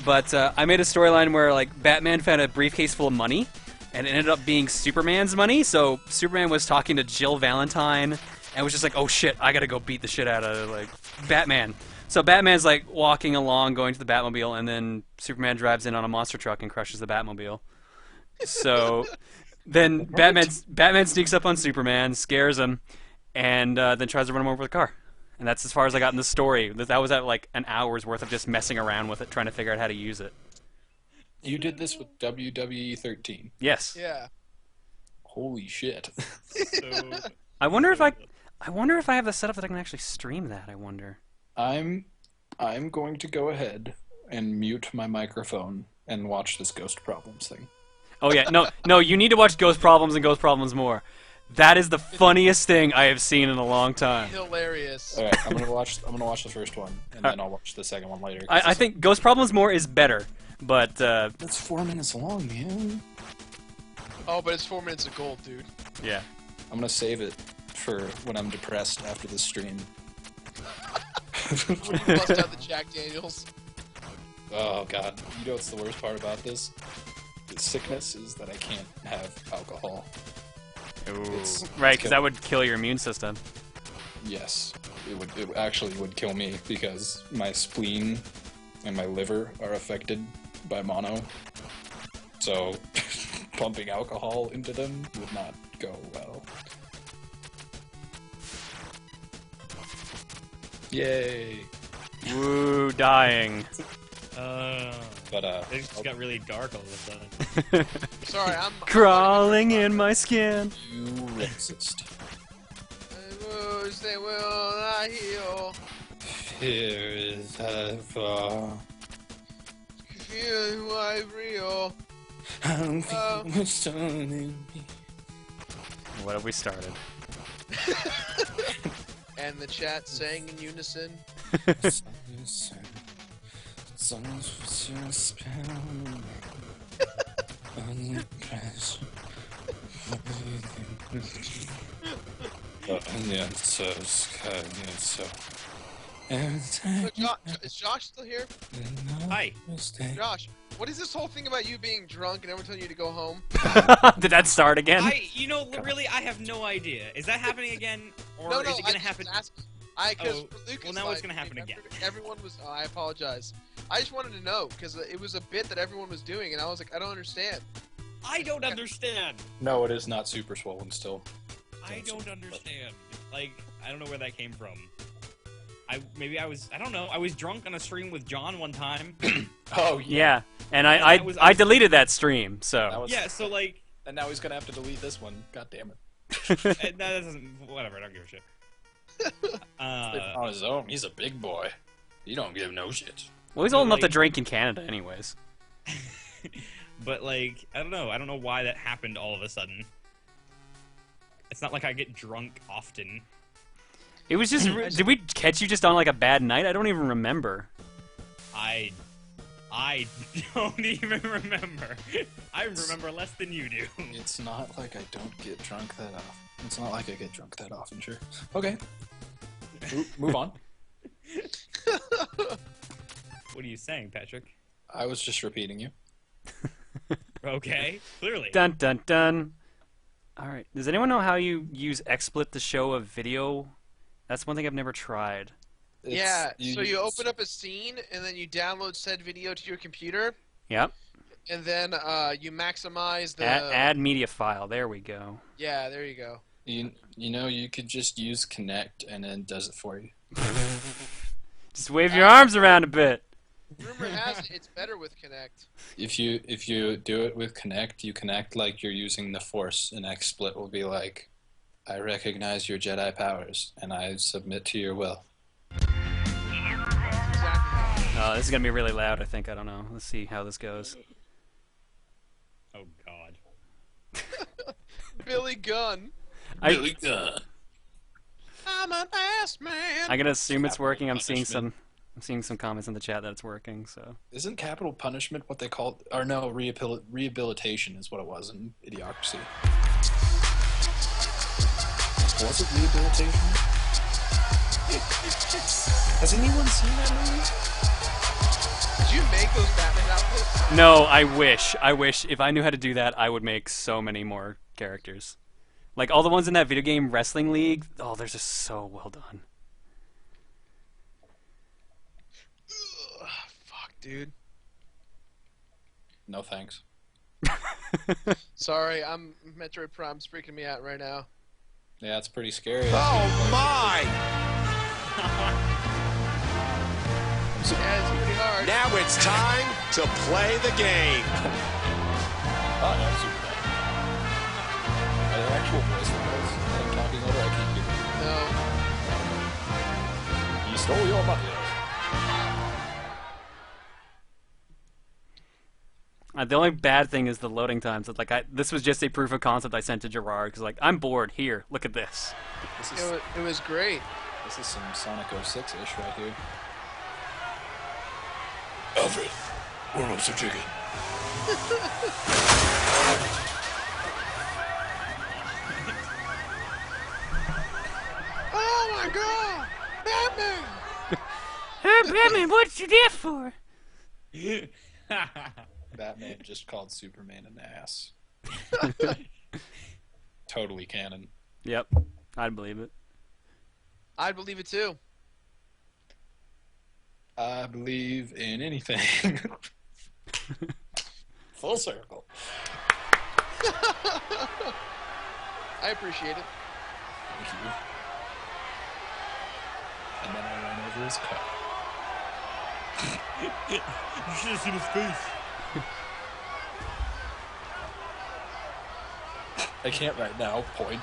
But I made a storyline where like Batman found a briefcase full of money, and it ended up being Superman's money. So Superman was talking to Jill Valentine and was just like, "Oh shit, I gotta go beat the shit out of like Batman." So Batman's like walking along, going to the Batmobile, and then Superman drives in on a monster truck and crushes the Batmobile. So then Batman sneaks up on Superman, scares him, and then tries to run him over with a car. And that's as far as I got in the story. That was at like an hour's worth of just messing around with it, trying to figure out how to use it. You did this with WWE 13. Yes. Yeah. Holy shit. So, I wonder if I have the setup that I can actually stream that. I wonder. I'm going to go ahead and mute my microphone and watch this Ghost Problems thing. Oh yeah, no, you need to watch Ghost Problems and Ghost Problems More. That is the funniest thing I have seen in a long time. Hilarious. All right, I'm gonna watch the first one, and then I'll watch the second one later. I think Ghost Problems More is better, but That's 4 minutes long, man. Oh, but it's 4 minutes of gold, dude. yeah. I'm gonna save it for when I'm depressed after this stream. When you bust out the Jack Daniels. Oh god, you know what's the worst part about this? The sickness is that I can't have alcohol. Right, because that would kill your immune system. Yes, it actually would kill me because my spleen and my liver are affected by mono. So pumping alcohol into them would not go well. Yay! Woo, dying. But it just got really dark all of a sudden. Sorry, I'm Crawling in my skin. you racist. They will not heal. Here is heaven. Feeling like real. What have we started? And the chat sang in unison. Look, is Josh still here? Hi. Josh, what is this whole thing about you being drunk and everyone telling you to go home? Did that start again? Really, I have no idea. Is that happening again, or No, is it gonna I happen? Because Lucas, well, now it's gonna happen again. Everyone was. Oh, I apologize. I just wanted to know because it was a bit that everyone was doing, and I was like, I don't understand. I don't understand. No, it is not super swollen still. I don't understand. Like, I don't know where that came from. I don't know. I was drunk on a stream with John one time. Oh yeah, and I deleted that stream, so. Yeah, so like. And now he's gonna have to delete this one. God damn it. That doesn't. Whatever. I don't give a shit. On his own, he's a big boy. You don't give no shit. Well, he's old enough to drink in Canada, anyways. But like, I don't know. I don't know why that happened all of a sudden. It's not like I get drunk often. It was just. Did we catch you just on like a bad night? I don't even remember. I don't even remember. I remember less than you do. It's not like I don't get drunk that often. It's not like I get drunk that often, sure. Okay. Move on. What are you saying, Patrick? I was just repeating you. Okay, clearly. Dun dun dun. Alright, does anyone know how you use XSplit to show a video? That's one thing I've never tried. So you open up a scene, and then you download said video to your computer. Yep. And then you maximize the... Add media file, there we go. Yeah, there you go. You know, you could just use Connect, and it does it for you. Just wave your arms around a bit. Rumor has it it's better with Connect. If you do it with Connect, you connect like you're using the Force, and XSplit will be like, I recognize your Jedi powers, and I submit to your will. Oh, this is gonna be really loud, I think. I don't know. Let's see how this goes. Oh, God. Billy Gunn. Billy Gunn. I'm an ass man. I'm gonna assume it's working. I'm seeing some comments in the chat that it's working, so. Isn't capital punishment what they call it? Or no, rehabilitation is what it was in Idiocracy. Was it rehabilitation? Has anyone seen that movie? Did you make those Batman outfits? No, I wish. I wish. If I knew how to do that, I would make so many more characters. Like, all the ones in that video game Wrestling League, oh, they're just so well done. Ugh, fuck, dude. No thanks. Sorry, Metroid Prime's freaking me out right now. Yeah, it's pretty scary. Oh my! Yeah, it's pretty hard. Now it's time to play the game. Oh, no, super bad. Are there actual voice files that I'm talking over? I keep hearing. No. You stole your money. The only bad thing is the loading times. Like, this was just a proof of concept I sent to Gerard, because, like, I'm bored. Here, look at this. It was great. This is some Sonic 06-ish right here. Alfred, warm up some chicken. Oh my god! Batman! Hey, Batman, what's you there for? Batman just called Superman an ass. Totally canon. Yep, I'd believe it. I'd believe it too. I believe in anything. Full circle. I appreciate it. Thank you. And then I ran over his car. You should have seen his face. I can't right now. Point.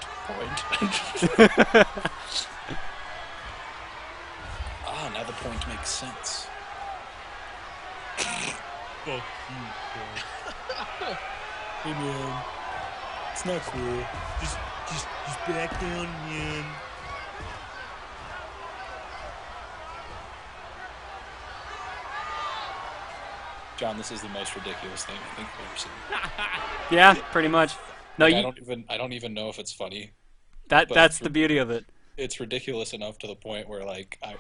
Ah, now the point makes sense. Fuck you, Hey man, it's not cool. Just back down, man. John, this is the most ridiculous thing I think I've ever seen. Yeah, pretty much. No, Like, you. I don't even know if it's funny. That's the beauty of it. It's ridiculous enough to the point where like I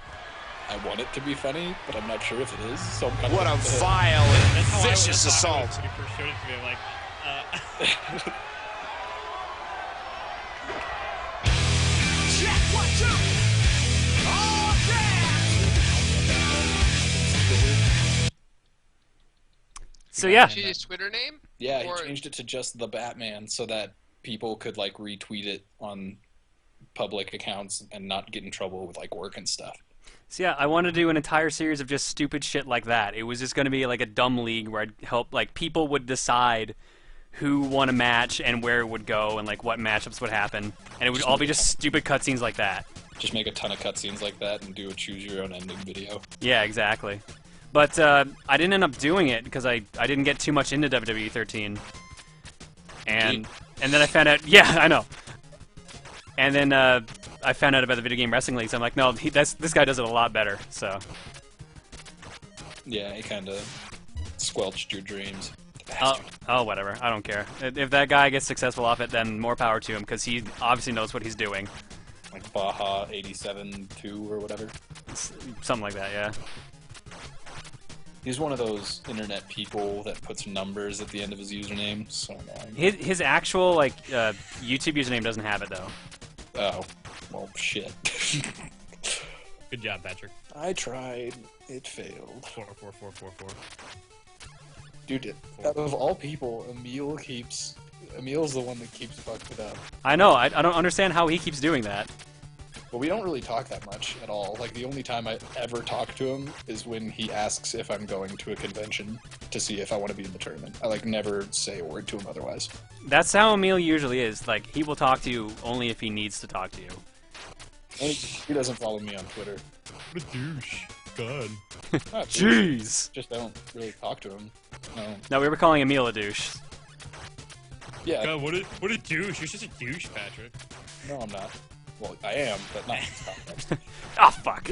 want it to be funny, but I'm not sure if it is. So I'm kind What a of vile That's how and I vicious was talking assault. when you first showed it to me. I'm like, So yeah, Changed his Twitter name? Yeah, Or- he changed it to just the Batman so that people could like retweet it on public accounts and not get in trouble with like work and stuff. So yeah, I want to do an entire series of just stupid shit like that. It was just going to be like a dumb league where I'd help, like, people would decide who won a match and where it would go and like what matchups would happen, and it would all be just stupid cutscenes like that. Just make a ton of cutscenes like that and do a choose your own ending video. Yeah, exactly. But I didn't end up doing it because I didn't get too much into WWE 13, and then I found out. Yeah, I know. And then I found out about the video game wrestling leagues. I'm like, no, this guy does it a lot better. So Yeah, he kind of squelched your dreams. oh, whatever. I don't care. If that guy gets successful off it, then more power to him because he obviously knows what he's doing. Like Baja 87-2 or whatever. Something like that, yeah. He's one of those internet people that puts numbers at the end of his username. So annoying. His actual like YouTube username doesn't have it though. Oh, well, shit. good job, Patrick. I tried. It failed. 4. Dude, out of all people, Emil's the one that keeps fucking it up. I know. I don't understand how he keeps doing that. But we don't really talk that much at all. Like, the only time I ever talk to him is when he asks if I'm going to a convention to see if I want to be in the tournament. I, like, never say a word to him otherwise. That's how Emil usually is. Like, he will talk to you only if he needs to talk to you. And he doesn't follow me on Twitter. What a douche. God. Not Jeez. Just I don't really talk to him. No. No, we were calling Emil a douche. Yeah, God, what a douche. You're just a douche, Patrick. no, I'm not. Well, I am, but not in this context. Oh, fuck.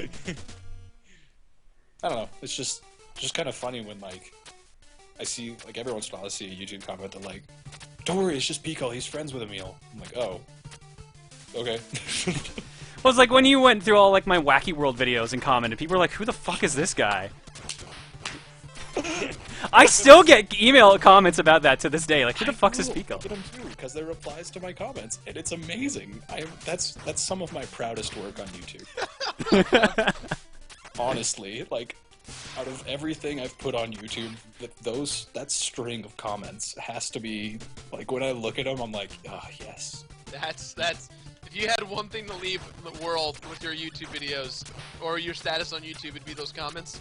I don't know. It's just kind of funny when, like, I see, like, every once in a while I see a YouTube comment that, like, don't worry, it's just Pico, he's friends with Emil. I'm like, oh. Okay. Well, it's like when you went through all, like, my Wacky World videos and commented, people were like, who the fuck is this guy? I still get email comments about that to this day. Like, who the fuck's this I Pico? get them too because they're replies to my comments, and it's amazing. That's some of my proudest work on YouTube. Honestly, like, out of everything I've put on YouTube, that string of comments has to be like, when I look at them, I'm like, oh yes. That's if you had one thing to leave the world with your YouTube videos or your status on YouTube, it'd be those comments.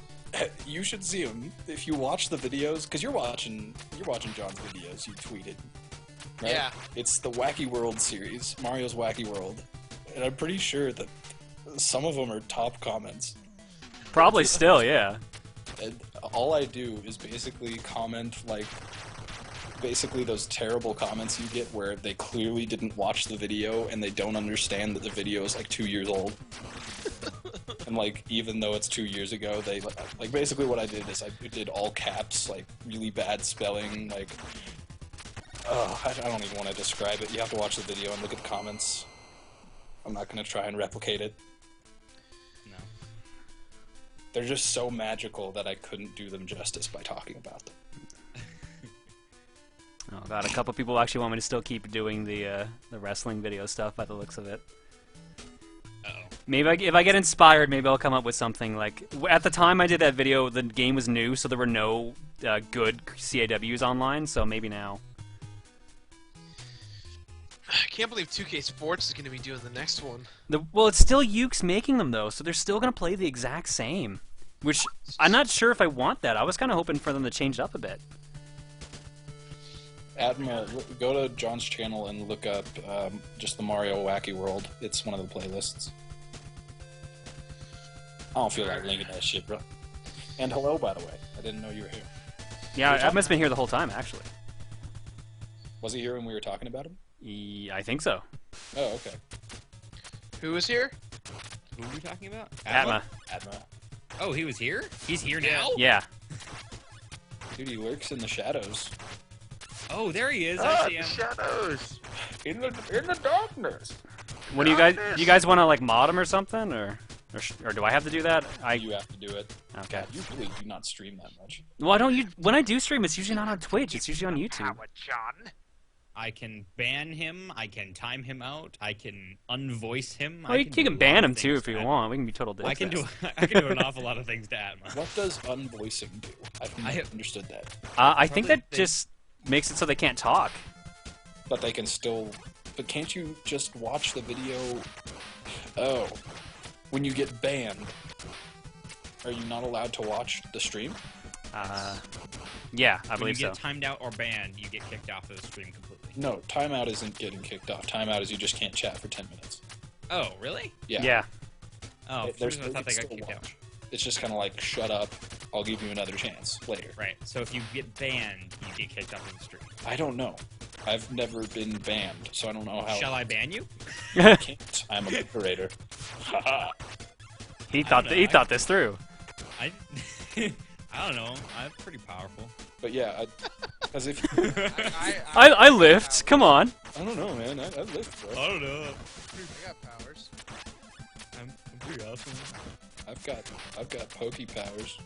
You should see them if you watch the videos, because you're watching John's videos. You tweeted, right? Yeah. It's the Wacky World series, Mario's Wacky World, and I'm pretty sure that some of them are top comments. Probably still, yeah. And all I do is basically comment, like, basically those terrible comments you get where they clearly didn't watch the video and they don't understand that the video is like 2 years old. And like, even though it's 2 years ago, they like basically what I did is I did all caps, like really bad spelling, like, oh, I don't even want to describe it. You have to watch the video and look at the comments. I'm not going to try and replicate it. No. They're just so magical that I couldn't do them justice by talking about them. Oh god, a couple people actually want me to still keep doing the wrestling video stuff by the looks of it. Uh-oh. Maybe if I get inspired, maybe I'll come up with something like... At the time I did that video, the game was new, so there were no good CAWs online, so maybe now. I can't believe 2K Sports is going to be doing the next one. Well, it's still Yuke's making them, though, so they're still going to play the exact same. Which, I'm not sure if I want that. I was kind of hoping for them to change it up a bit. Adma, go to John's channel and look up just the Mario Wacky World. It's one of the playlists. I don't feel like linking that shit, bro. And hello, by the way. I didn't know you were here. Yeah, I must have been here the whole time, actually. Was he here when we were talking about him? I think so. Oh, okay. Who was here? Who are we talking about? Atma. Adma. Oh, he was here? He's here now? Yeah. Dude, he lurks in the shadows. Oh, there he is. I see him. Shadows! In the darkness! What do you guys want to, like, mod him or something? Or do I have to do that? You have to do it. Okay. You really do not stream that much. Well, I don't. When I do stream, it's usually not on Twitch. It's usually on YouTube. John. I can ban him. I can time him out. I can unvoice him. Well, you can ban him too if you want. We can be total dicks. I can do an awful lot of things to Atma. What does unvoicing do? I've never understood that. I think that Probably just makes it so they can't talk. But they can still... But can't you just watch the video... Oh. When you get banned, are you not allowed to watch the stream? Yeah, I When believe you so. get timed out or banned, you get kicked off of the stream completely. No, timeout isn't getting kicked off. Timeout is you just can't chat for 10 minutes. Oh, really? Yeah. Yeah. Oh, for some reason I thought they got still kicked out. watch. It's just kind of like, shut up, I'll give you another chance later. Right. So if you get banned, you get kicked off of the stream. I don't know. I've never been banned, so I don't know how... Shall I ban you? I can't. I'm a moderator. Haha. He thought this through. I don't know. I'm pretty powerful. But yeah, as if... I lift. Come on. I don't know, man. I lift, bro. I don't know. I got powers. I'm pretty awesome. I've got pokey powers.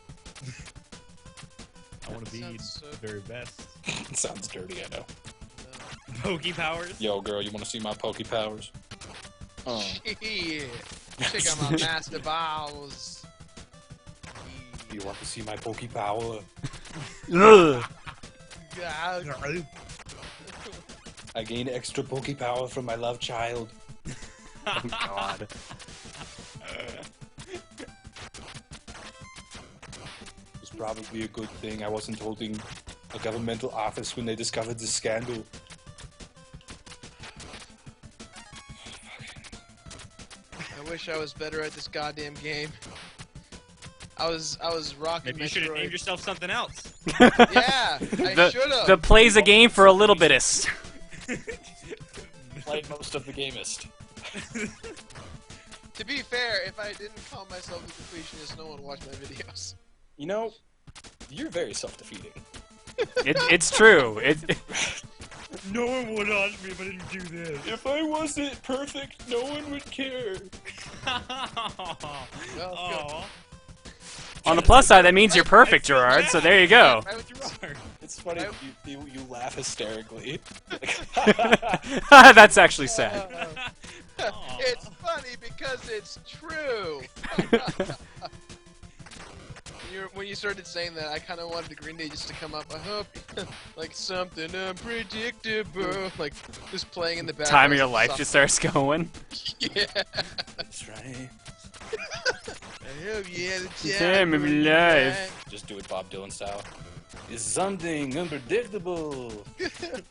I want to be Sounds so- the very best. It sounds dirty, I know. Pokey powers? Yo, girl, you want to see my pokey powers? Oh. Yeah. Check out my master balls. You want to see my pokey power? Ugh. God. I gain extra pokey power from my love child. Oh, God. It's probably a good thing I wasn't holding a governmental office when they discovered this scandal. I wish I was better at this goddamn game. I was rocking. Maybe you should have Metroid. named yourself something else. Yeah, I should have. The plays a game for a little bitist. Played most of the gamist. To be fair, if I didn't call myself a completionist, no one would watch my videos. You know, you're very self-defeating. It's true. No one would watch me if I didn't do this. If I wasn't perfect, no one would care. Well, Oh. On the plus side, that means you're perfect, Gerard. So there you go. Right with Gerard. It's funny, you laugh hysterically. That's actually sad. Aw. It's funny because it's true. When you started saying that, I kind of wanted the Green Day just to come up. I hope, like something unpredictable, like just playing in the background. Time of your life just starts going. Yeah. That's right. I hope you had a Time of your life. Just do it Bob Dylan style. It's something unpredictable.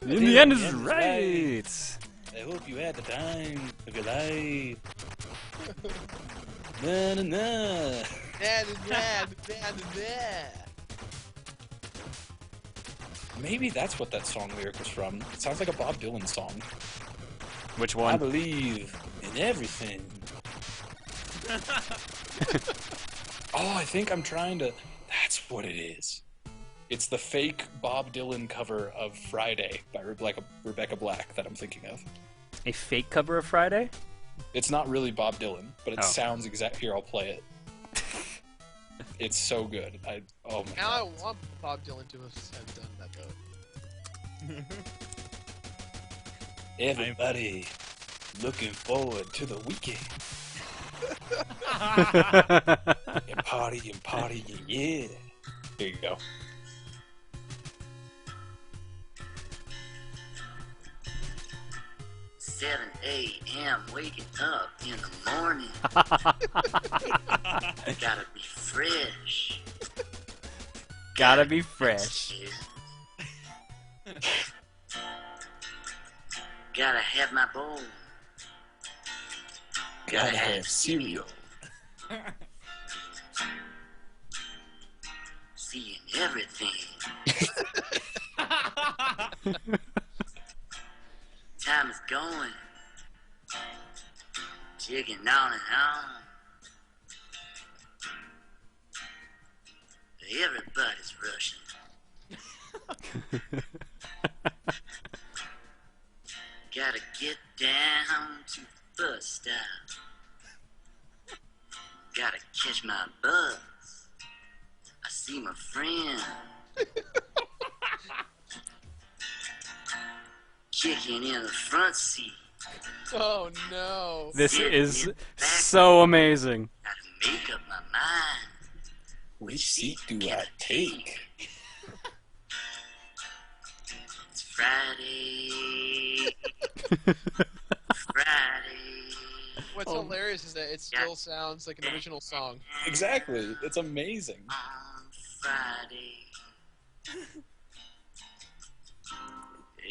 In the end is right. I hope you had the time of your life. Na na na. Maybe that's what that song lyric was from. It sounds like a Bob Dylan song. Which I one? believe in everything. Oh, I think I'm trying to... That's what it is. It's the fake Bob Dylan cover of Friday by Rebecca Black that I'm thinking of. A fake cover of Friday? It's not really Bob Dylan, but it Oh. sounds exact. Here, I'll play it. It's so good. Oh my Now I god. want Bob Dylan to have done that though. Everybody looking forward to the weekend. And party, yeah. There you go. Seven a.m. waking up in the morning. Gotta be fresh. Gotta be fresh. Gotta have my bowl. Gotta have cereal. Seeing everything. Time is going. Ticking on and on. Everybody's rushing. Gotta get down to the bus stop. Gotta catch my bus. I see my friend. Kicking in the front seat. Oh no. This is so amazing. Gotta make up my mind. Which seat do I take? It's Friday. Friday. What's hilarious is that it still sounds like an original song. Exactly. It's amazing. On Friday.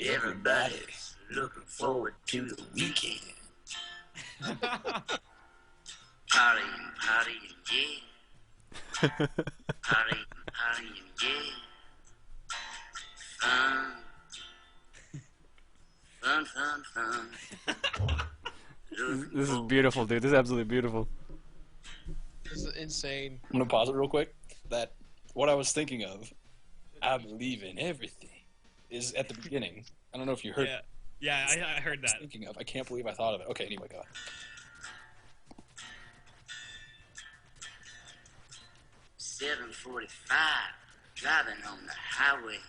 Everybody's looking forward to the weekend. Partying, yeah. Partying, yeah. Fun. This is beautiful, dude. This is absolutely beautiful. This is insane. I'm gonna pause it real quick. That what I was thinking of, I believe in everything, is at the beginning. I don't know if you heard. Yeah, I heard that. Thinking of. I can't believe I thought of it. Okay, anyway, go on. 7:45, driving on the highway.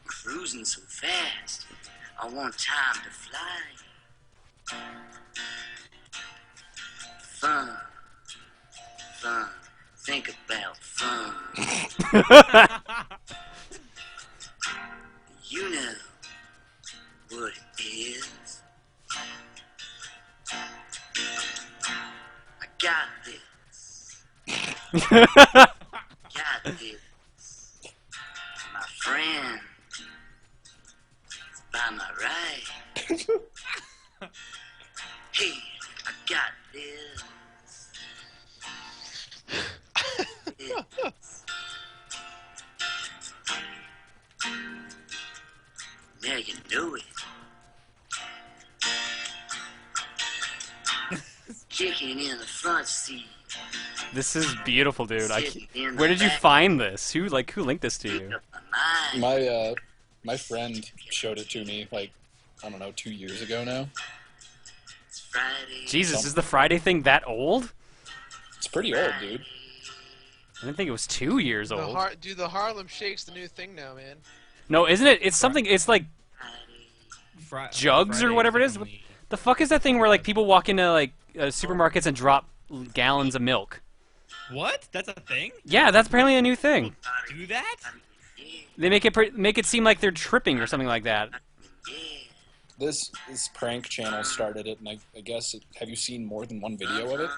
Cruising so fast, I want time to fly. Fun. Think about fun. You know what it is. I got this. Got this. My friend. It's by my right. Hey, I got this. Now you know it. Kicking in the front seat. This is beautiful, dude. Sitting in the Where did you back. find this? Who linked this to you? Make up my mind. My friend showed it to me like I don't know 2 years ago now. It's Friday. Jesus, is the Friday thing that old? It's pretty old, dude. I didn't think it was 2 years The old. Dude, the Harlem Shake's the new thing now, man. No, isn't it? It's something. It's like jugs or Friday whatever it is. only- The fuck is that thing where like people walk into like supermarkets and drop gallons of milk? What? That's a thing? Yeah, that's apparently a new thing. Do that? They make it seem like they're tripping or something like that. This prank channel started it, and I guess have you seen more than one video of it?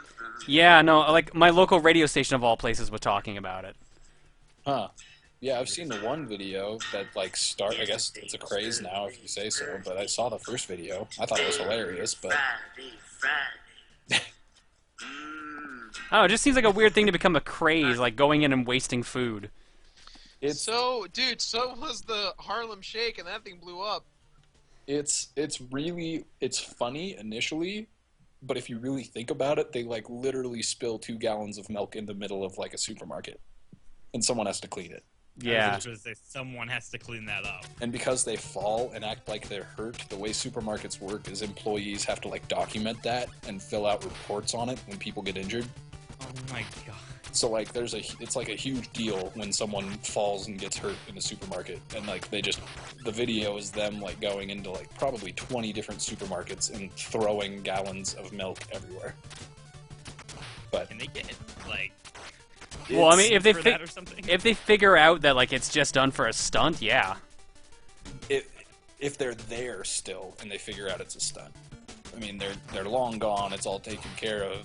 Yeah, no, like my local radio station of all places was talking about it. Huh. Yeah, I've seen the one video that like I guess it's a craze now if you say so, but I saw the first video. I thought it was hilarious, but Oh, it just seems like a weird thing to become a craze, like going in and wasting food. So was the Harlem Shake, and that thing blew up. it's funny initially, but if you really think about it, they like literally spill 2 gallons of milk in the middle of like a supermarket, and someone has to clean it. Yeah. I was gonna say someone has to clean that up. And because they fall and act like they're hurt, the way supermarkets work is employees have to like document that and fill out reports on it when people get injured. Oh my god. So like it's like a huge deal when someone falls and gets hurt in a supermarket, and like the video is them like going into like probably 20 different supermarkets and throwing gallons of milk everywhere. But Can they get like Well, I mean, if for that or something? they figure out that like it's just done for a stunt, yeah. if they're there still and they figure out it's a stunt, I mean they're long gone. It's all taken care of.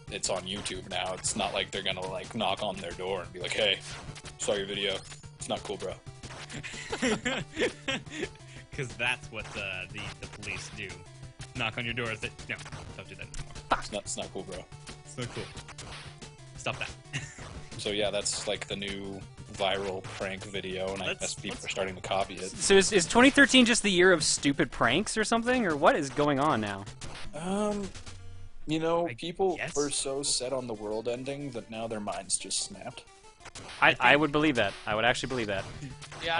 And it's on YouTube now. It's not like they're gonna like knock on their door and be like, "Hey, saw your video. It's not cool, bro." Because that's what the police do. Knock on your door and say, no, don't do that anymore. It's not cool, bro. It's not cool. Stop that. So yeah, that's like the new viral prank video, and I guess people are starting to copy it. So is 2013 just the year of stupid pranks or something, or what is going on now? You know, I people guess. were so set on the world ending that now their minds just snapped. I would believe that. I would actually believe that. Yeah,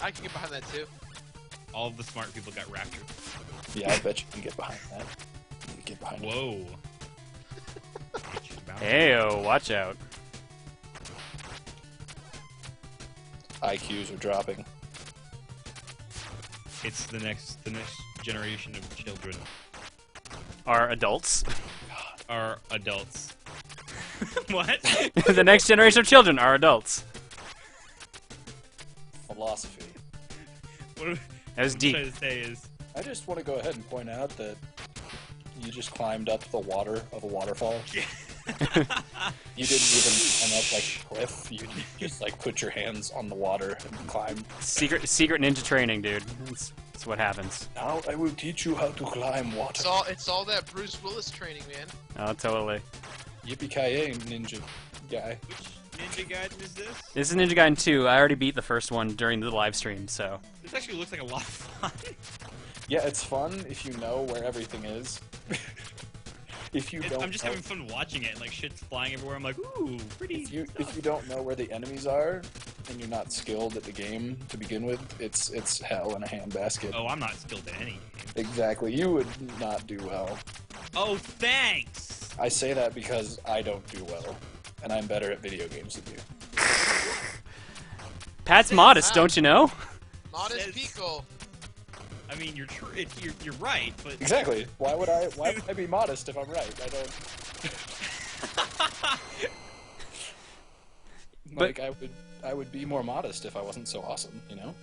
I can get behind that too. All of the smart people got raptured. Yeah, I bet you can get behind that. You can get behind it. Whoa. Heyo, watch out. IQs are dropping. It's the next generation of children Are adults? are adults. What? The next generation of children are adults. Philosophy. What That was I'm deep. trying to say is, I just want to go ahead and point out that you just climbed up the water of a waterfall. You didn't even climb up like a cliff. You just like put your hands on the water and climb. Secret ninja training, dude. That's what happens. Now I will teach you how to climb water. It's all that Bruce Willis training, man. Oh, totally. Yippee-ki-yay, ninja guy. Ninja Gaiden is this? This is Ninja Gaiden 2. I already beat the first one during the live stream, so. This actually looks like a lot of fun. Yeah, it's fun if you know where everything is. If you don't, I'm just having fun watching it, and like shit's flying everywhere. I'm like, ooh, pretty. if you don't know where the enemies are and you're not skilled at the game to begin with, it's hell in a handbasket. Oh, I'm not skilled at any game. Exactly. You would not do well. Oh, thanks. I say that because I don't do well, and I'm better at video games than you. Pat's modest, don't you know? Modest Says- Pico. I mean, you're right, but Exactly. Why would I be modest if I'm right? I don't. But- Like I would be more modest if I wasn't so awesome, you know?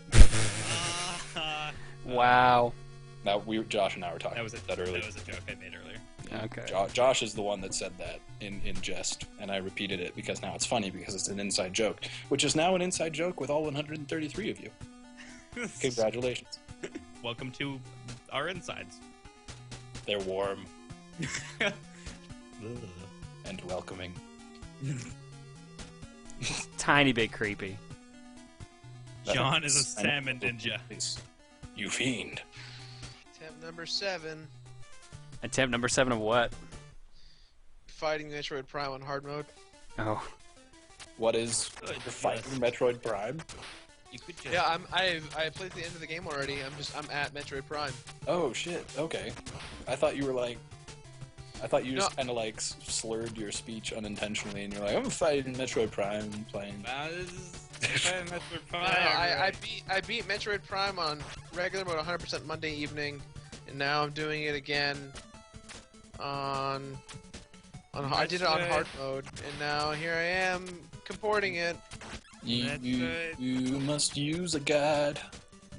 Wow. Now Josh and I were talking that was a about that earlier. That was a joke I made earlier. Okay. Josh is the one that said that in jest, and I repeated it because now it's funny because it's an inside joke, which is now an inside joke with all 133 of you. Congratulations. Welcome to our insides. They're warm and welcoming. Tiny bit creepy. John is a salmon ninja. You fiend. Attempt number 7. Attempt number 7 of what? Fighting Metroid Prime on hard mode. Oh. What is Good, you're fighting yes. Metroid Prime? You could just... Yeah, I played the end of the game already. I'm at Metroid Prime. Oh shit. Okay. I thought you were like I thought you just kind of like slurred your speech unintentionally, and you're like, "I'm fighting Metroid Prime, playing." Metroid Prime. I beat Metroid Prime on regular mode 100% Monday evening, and now I'm doing it again on I did it on hard mode, and now here I am comporting it. You must use a guide.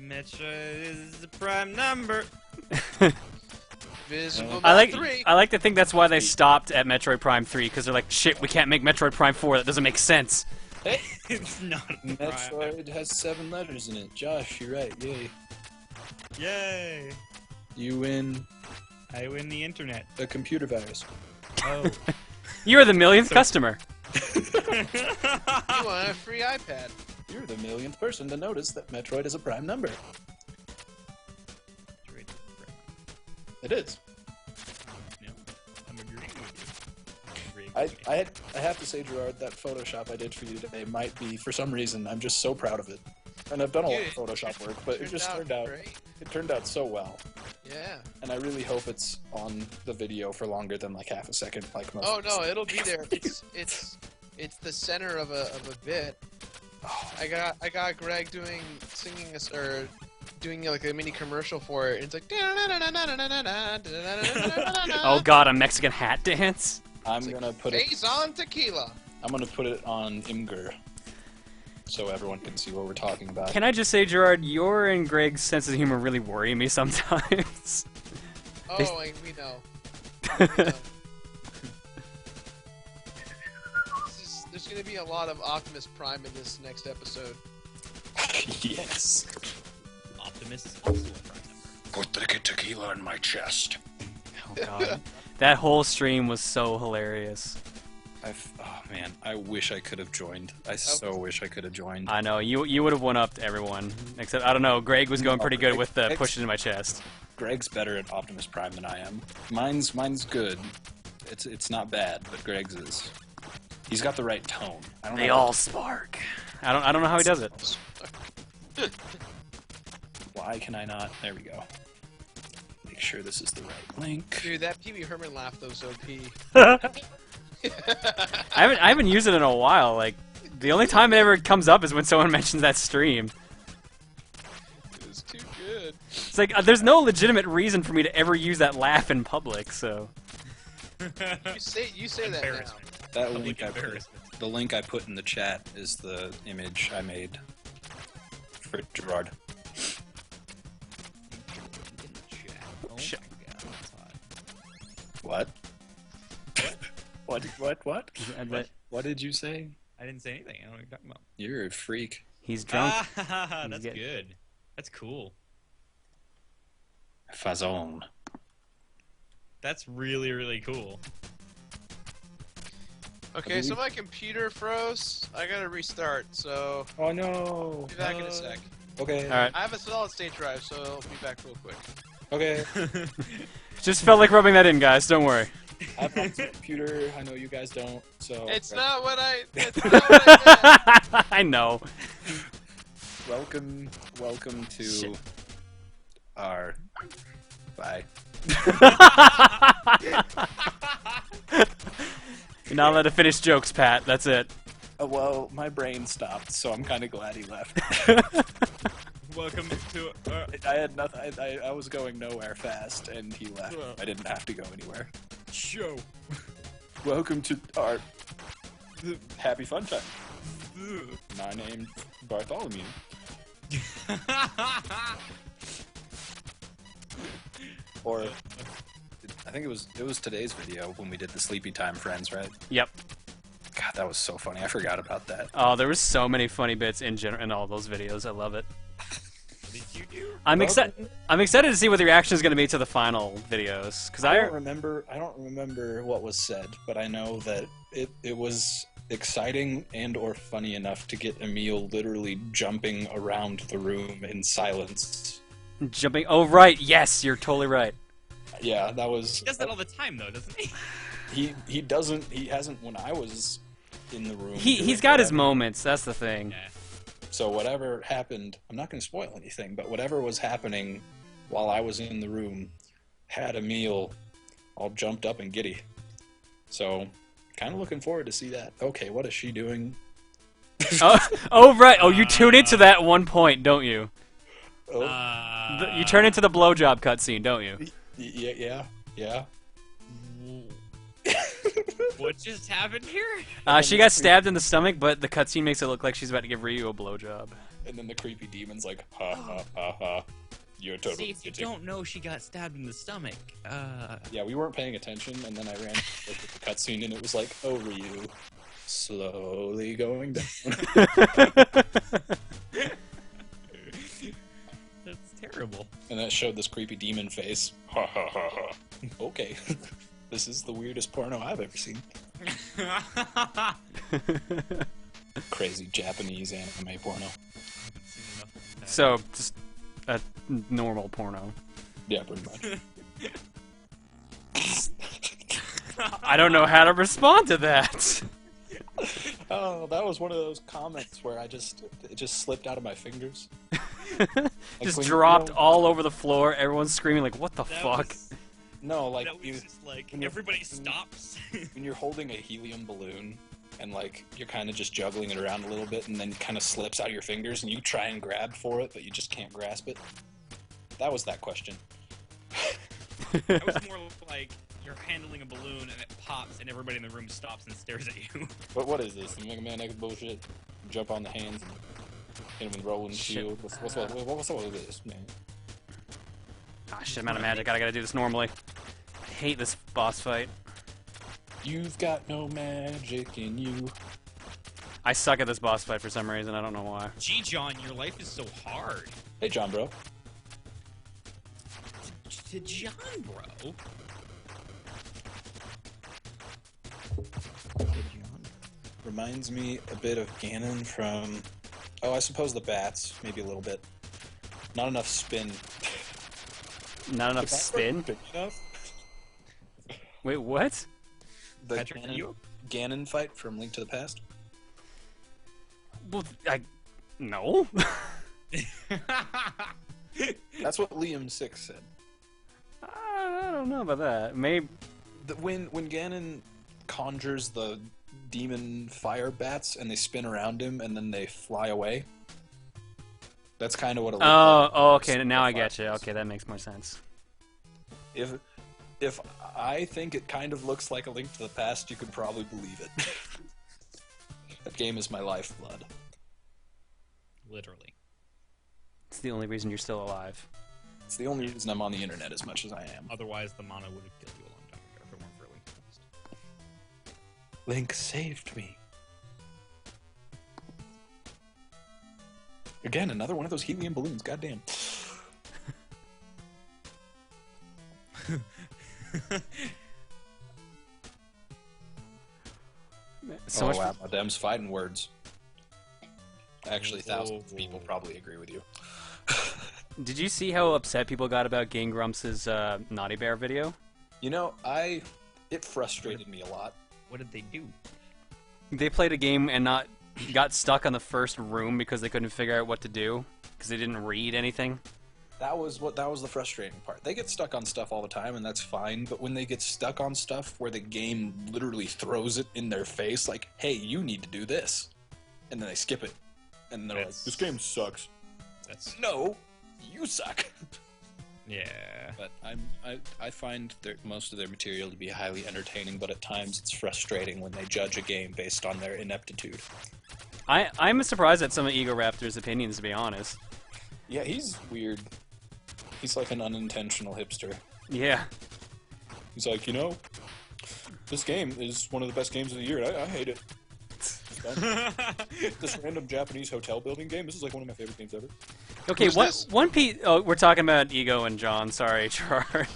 Metroid is the prime number. Visible I 3. like to think that's why they stopped at Metroid Prime 3, because they're like, shit, we can't make Metroid Prime 4. That doesn't make sense. Hey, It's not a prime. Metroid has 7 letters in it. Josh, you're right. Yay. Yay! You win I win the internet. a computer virus. Oh. You're the millionth customer. You want a free iPad? You're the millionth person to notice that Metroid is a prime number. It is. I have to say, Gerard, that Photoshop I did for you today might be, for some reason, I'm just so proud of it. And I've done a lot of Photoshop work, but it just turned out great. it turned out so well. Yeah. And I really hope it's on the video for longer than like half a second, like most. Oh no, it'll be there. It's the center of a bit. I got Greg singing or doing like a mini commercial for it. And it's like. Oh god, a Mexican hat dance? I'm gonna put it. Face on tequila. I'm gonna put it on Imgur, so everyone can see what we're talking about. Can I just say, Gerard, your and Greg's sense of humor really worry me sometimes. Oh, we know. We know. There's gonna be a lot of Optimus Prime in this next episode. Yes. Optimus is also a prime number. Put the tequila in my chest. Oh god. That whole stream was so hilarious. Oh man, I wish I could have joined. I so wish I could have joined. I know, you would have won up to everyone. Except, I don't know, Greg was going pretty good with the push it in my chest. Greg's better at Optimus Prime than I am. Mine's good. It's not bad, but Greg's is. He's got the right tone. I don't They know all spark. I don't know how he does it. Why can I not? There we go. Make sure this is the right link. Dude, that Pee Wee Herman laugh though was OP. I haven't used it in a while. Like, the only time it ever comes up is when someone mentions that stream. It was too good. It's like, there's no legitimate reason for me to ever use that laugh in public, so... You say that now. Embarrassment. That Public link embarrassment. the link I put in the chat is the image I made for Gerard. Oh Shit. my god, that's hot. What? What? What? What did you say? I didn't say anything. I don't know what you're talking about. You're a freak. He's drunk. Ah, that's getting- good. That's cool. Fazon. That's really, really cool. Okay, so my computer froze. I gotta restart, so Oh no. be back in a sec. Okay. Alright. I have a solid state drive, so I'll be back real quick. Okay. Just felt like rubbing that in, guys. Don't worry. I have a computer. I know you guys don't. So. It's not what I. It's not what I meant. I know. Welcome to Shit. our. Bye. You're not allowed to finish jokes, Pat. That's it. Well, my brain stopped, so I'm kind of glad he left. Welcome to. I had nothing. I was going nowhere fast, and he left. I didn't have to go anywhere. Show. Welcome to our happy fun time. My name's Bartholomew. Or I think it was today's video when we did the Sleepy Time Friends, right? Yep. God, that was so funny. I forgot about that. Oh, there was so many funny bits in all those videos. I love it. What did you do? I'm excited to see what the reaction is going to be to the final videos, because I don't remember what was said, but I know that it was exciting and or funny enough to get Emil literally jumping around the room in silence. jumping. Oh right, yes, you're totally right. Yeah, that was. He does that all the time, though, doesn't he? He doesn't. He hasn't when I was in the room. He's got his moments. That's the thing. Yeah. So whatever happened, I'm not going to spoil anything, but whatever was happening while I was in the room had Emil all jumped up and giddy. So, kind of looking forward to see that. Okay, what is she doing? Oh, right. Oh, you tune into that at one point, don't you? Oh, You turn into the blowjob cutscene, don't you? yeah. What just happened here? She got stabbed in the stomach, but the cutscene makes it look like she's about to give Ryu a blowjob. And then the creepy demon's like, ha ha ha ha. You're totally. See, if you don't know she got stabbed in the stomach, Yeah, we weren't paying attention, and then I ran looked at the cutscene, and it was like, oh, Ryu, slowly going down. that's terrible. And that showed this creepy demon face. Ha ha ha ha. Okay. This is the weirdest porno I've ever seen. Crazy Japanese anime porno. So, just a normal porno. Yeah, pretty much. I don't know how to respond to that. Oh, that was one of those comments where it just slipped out of my fingers. Just when dropped you know- all over the floor. Everyone's screaming like, "What the That fuck?" was- No, like that was you, just like when you're- everybody when- stops. when you're holding a helium balloon and like you're kind of just juggling it around a little bit, and then it kind of slips out of your fingers, and you try and grab for it, but you just can't grasp it. That was that question. That was more like you're handling a balloon and it pops and everybody in the room stops and stares at you. But what is this? The Mega Man X bullshit? Jump on the hands and hit him with rolling shield. What's up with this, man? Ah, shit, I'm out of magic. I gotta do this normally. I hate this boss fight. You've got no magic in you. I suck at this boss fight for some reason. I don't know why. Gee, John, your life is so hard. Hey, John, bro. To John, bro. Reminds me a bit of Ganon from... Oh, I suppose the bats. Maybe a little bit. Not enough spin. Not enough spin? Big enough? Wait, what? The Patrick, you? Ganon fight from Link to the Past? Well, no. That's what Liam 6 said. I don't know about that. Maybe. When Ganon conjures the demon fire bats and they spin around him and then they fly away, that's kind of what it looks like. Oh, okay. Now I get you. Okay, that makes more sense. If I think it kind of looks like A Link to the Past, you could probably believe it. That game is my lifeblood. Literally. It's the only reason you're still alive. It's the only reason I'm on the internet as much as I am. Otherwise, the mana would have killed you a long time ago if it weren't for Link. Link saved me. Again, another one of those helium balloons. Goddamn. So much. wow, them's fighting words. Actually, thousands of people probably agree with you. Did you see how upset people got about Game Grumps' Naughty Bear video? You know, it frustrated me a lot. What did they do? They played a game and got stuck on the first room because they couldn't figure out what to do because they didn't read anything. That was the frustrating part. They get stuck on stuff all the time, and that's fine. But when they get stuck on stuff where the game literally throws it in their face, like, "Hey, you need to do this," and then they skip it, and they're like, "This game sucks." That's No, you suck. yeah. But I find most of their material to be highly entertaining, but at times it's frustrating when they judge a game based on their ineptitude. I'm surprised at some of Ego Raptor's opinions, to be honest. Yeah, he's weird. He's like an unintentional hipster. Yeah. He's like, this game is one of the best games of the year. I hate it. This random Japanese hotel building game. This is like one of my favorite games ever. Okay, Who's this? one piece. Oh, we're talking about Ego and John. Sorry, Gerard.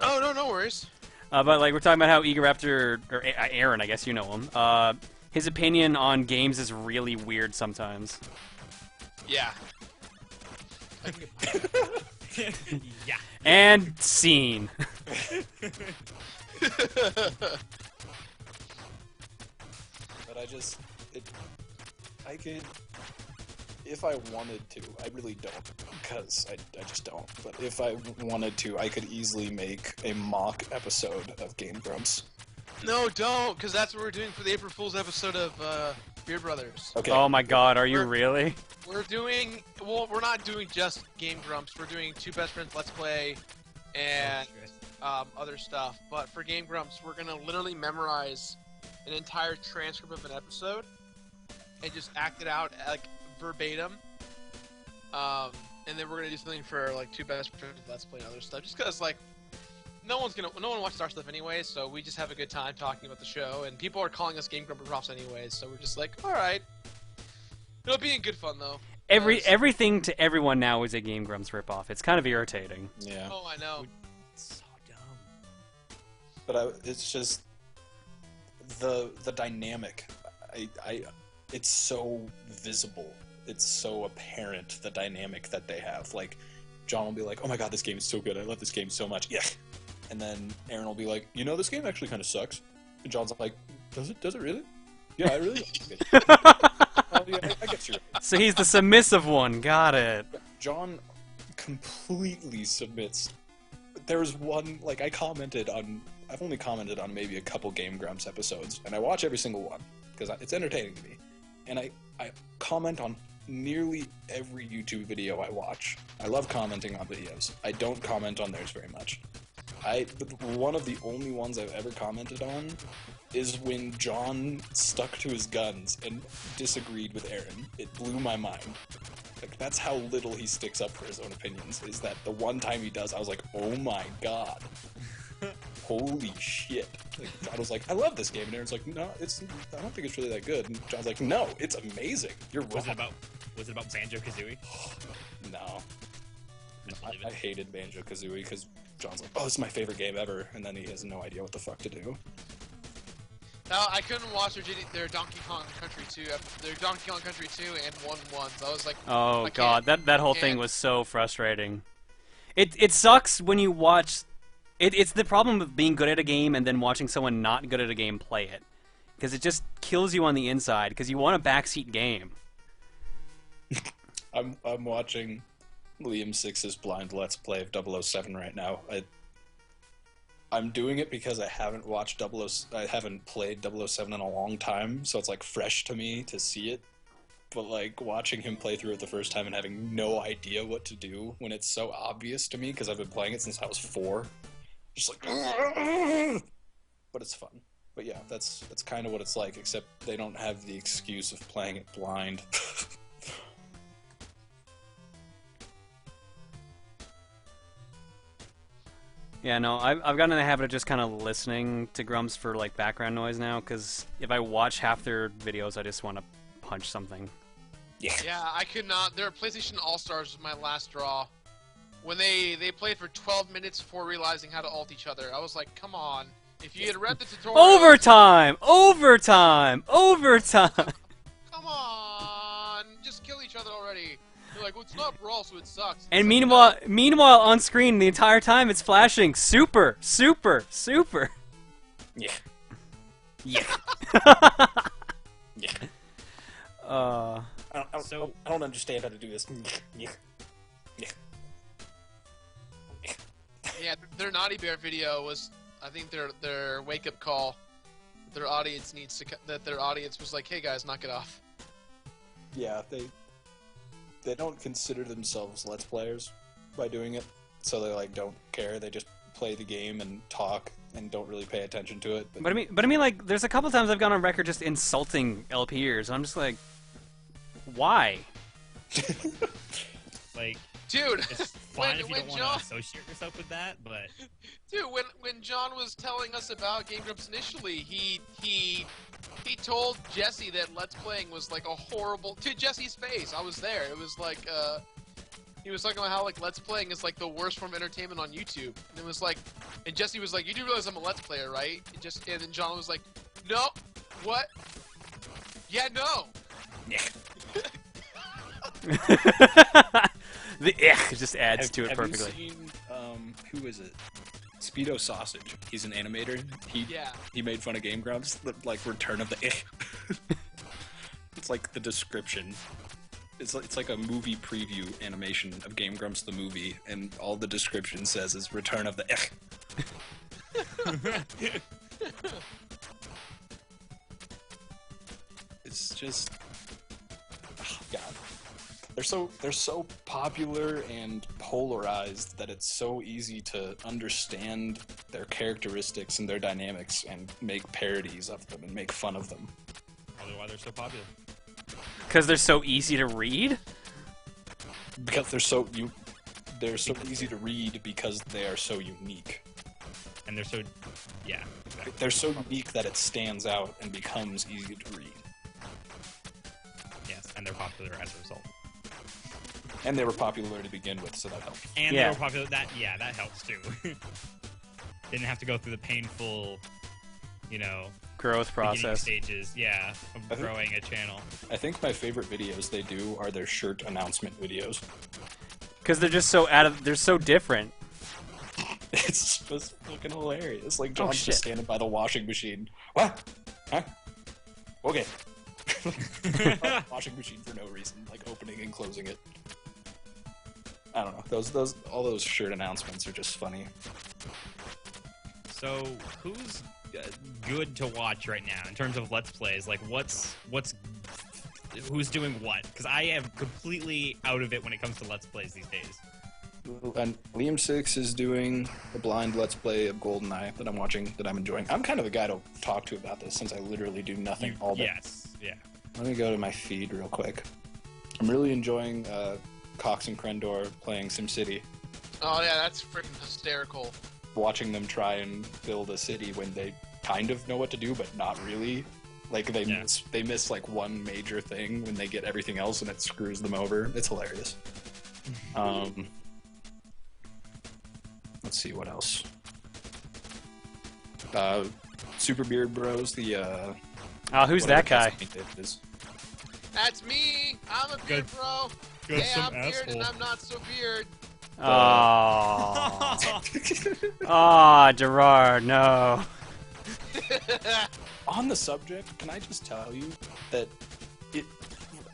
Oh, no worries. But like we're talking about how Ego Raptor or Aaron, I guess you know him. His opinion on games is really weird sometimes. Yeah. Yeah. And scene. But if I wanted to, I really don't, because I just don't. But if I wanted to, I could easily make a mock episode of Game Grumps. No, don't, because that's what we're doing for the April Fool's episode of Beer Brothers. Okay. Oh my god, are you We're- really? We're doing, well, we're not doing just Game Grumps. We're doing Two Best Friends Let's Play and other stuff. But for Game Grumps, we're gonna literally memorize an entire transcript of an episode and just act it out like verbatim. And then we're gonna do something for like Two Best Friends Let's Play and other stuff. Just because like no one watches our stuff anyway, so we just have a good time talking about the show. And people are calling us Game Grumper Props anyways, so we're just like, all right. It'll be in good fun though. Everything to everyone now is a Game Grumps ripoff. It's kind of irritating. Yeah. Oh, I know. So dumb. But it's just the dynamic. It's so visible. It's so apparent, the dynamic that they have. Like, John will be like, "Oh my god, this game is so good. I love this game so much." Yeah. And then Aaron will be like, "You know, this game actually kind of sucks." And John's like, "Does it? Does it really?" Yeah, I really like it. Oh, yeah, I get you. So he's the submissive one. Got it. John completely submits. There was one, like, I've only commented on maybe a couple Game Grumps episodes, and I watch every single one, because it's entertaining to me. And I comment on nearly every YouTube video I watch. I love commenting on videos. I don't comment on theirs very much. One of the only ones I've ever commented on is when John stuck to his guns and disagreed with Aaron. It blew my mind. Like, that's how little he sticks up for his own opinions, is that the one time he does, I was like, oh my god. Holy shit. Like, John was like, I love this game, and Aaron's like, no, I don't think it's really that good. And John's like, no, it's amazing. You're wrong. Was it about Banjo-Kazooie? No. I hated Banjo-Kazooie, because John's like, oh, this is my favorite game ever, and then he has no idea what the fuck to do. No, I couldn't watch their Donkey Kong Country 2, their Donkey Kong Country 2 and 1-1s. I was like, Oh I god, can't. that whole thing was so frustrating. It sucks when you watch. It's the problem with being good at a game and then watching someone not good at a game play it, because it just kills you on the inside. Because you want a backseat game. I'm watching Liam Six's blind Let's Play of 007 right now. I'm doing it because I haven't played 007 in a long time, so it's like fresh to me to see it. But like watching him play through it the first time and having no idea what to do when it's so obvious to me because I've been playing it since I was 4, just like. But it's fun. But yeah, that's kind of what it's like, except they don't have the excuse of playing it blind. Yeah, no, I've gotten in the habit of just kind of listening to Grumps for like background noise now, because if I watch half their videos, I just want to punch something. Yeah, I could not. Their PlayStation All-Stars was my last draw. When they played for 12 minutes before realizing how to ult each other, I was like, come on. If you had read the tutorial... Overtime! Overtime! Overtime! Come on! Just kill each other already. They're like, well, it's not Brawl, so it sucks. And It's like, meanwhile, on screen the entire time it's flashing super, super, super. Yeah. Yeah. Yeah. Uh. I don't understand how to do this. Yeah. Yeah. Yeah, their Naughty Bear video was, I think their wake-up call. Their audience needs to, that their audience was like, hey guys, knock it off. Yeah, they don't consider themselves Let's Players by doing it, so they like don't care. They just play the game and talk and don't really pay attention to it. But I mean, like, there's a couple times I've gone on record just insulting LPers, and I'm just like, why? Like, Dude, it's fine if you when don't want to associate yourself with that, but dude, when John was telling us about Game Grumps initially, he told Jesse that Let's Playing was like a horrible, to Jesse's face. I was there. It was like he was talking about how like Let's Playing is like the worst form of entertainment on YouTube. And it was like, and Jesse was like, you do realize I'm a Let's Player, right? And then John was like, no, what? Yeah, no. The just adds to it perfectly. Have you seen, who is it? Speedo Sausage. He's an animator. He made fun of Game Grumps, the, like, return of the It's like the description. it's like a movie preview animation of Game Grumps the movie, and all the description says is Return of the Ech. It's just, oh God, they're so popular and polarized that it's so easy to understand their characteristics and their dynamics and make parodies of them and make fun of them. Probably why they're so popular. Because they're so easy to read? Because they're so easy to read because they are so unique. And they're so, yeah. Exactly. They're so unique that it stands out and becomes easy to read. Yes, and they're popular as a result. And they were popular to begin with, so that helps. And Yeah. they were popular. That helps too. Didn't have to go through the painful, Growth beginning process. stages. Yeah, of growing a channel. I think my favorite videos they do are their shirt announcement videos. Because they're just they're so different. It's just fucking hilarious. Like John's shit. just standing by the washing machine. What? Huh? Okay. Washing machine for no reason, like opening and closing it. I don't know. All those shirt announcements are just funny. So, who's good to watch right now in terms of Let's Plays? Like, who's doing what? Because I am completely out of it when it comes to Let's Plays these days. And Liam Six is doing a blind Let's Play of GoldenEye that I'm watching, that I'm enjoying. I'm kind of the guy to talk to about this since I literally do nothing all day. Yes, yeah. Let me go to my feed real quick. I'm really enjoying Cox and Krendor playing SimCity. Oh yeah, that's freaking hysterical. Watching them try and build a city when they kind of know what to do, but not really. Like they miss like one major thing when they get everything else, and it screws them over. It's hilarious. Let's see what else. Super Beard Bros. Who's that guy? That's me. I'm a beard bro. Good, Hey, some I'm beard asshole. and I'm not so beard. Oh, Gerard, no. On the subject, can I just tell you that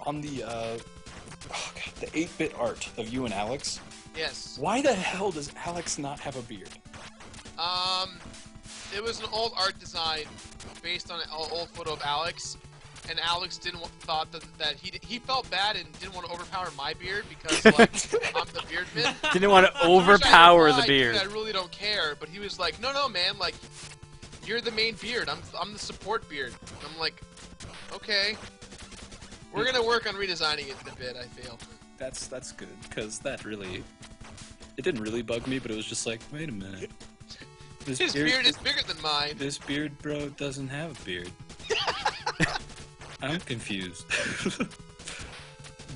on the 8-bit art of you and Alex, Yes. why the hell does Alex not have a beard? It was an old art design based on an old photo of Alex, and Alex thought that he felt bad and didn't want to overpower my beard because like I'm the beardman. Didn't want to Which I overpower the replied, beard. "Dude, I really don't care, but he was like, no, man, like you're the main beard. I'm the support beard. I'm like, okay. We're gonna work on redesigning it in a bit. I feel. That's good, because it didn't really bug me, but it was just like, wait a minute. His beard is bigger than mine. This beard bro doesn't have a beard. I'm confused.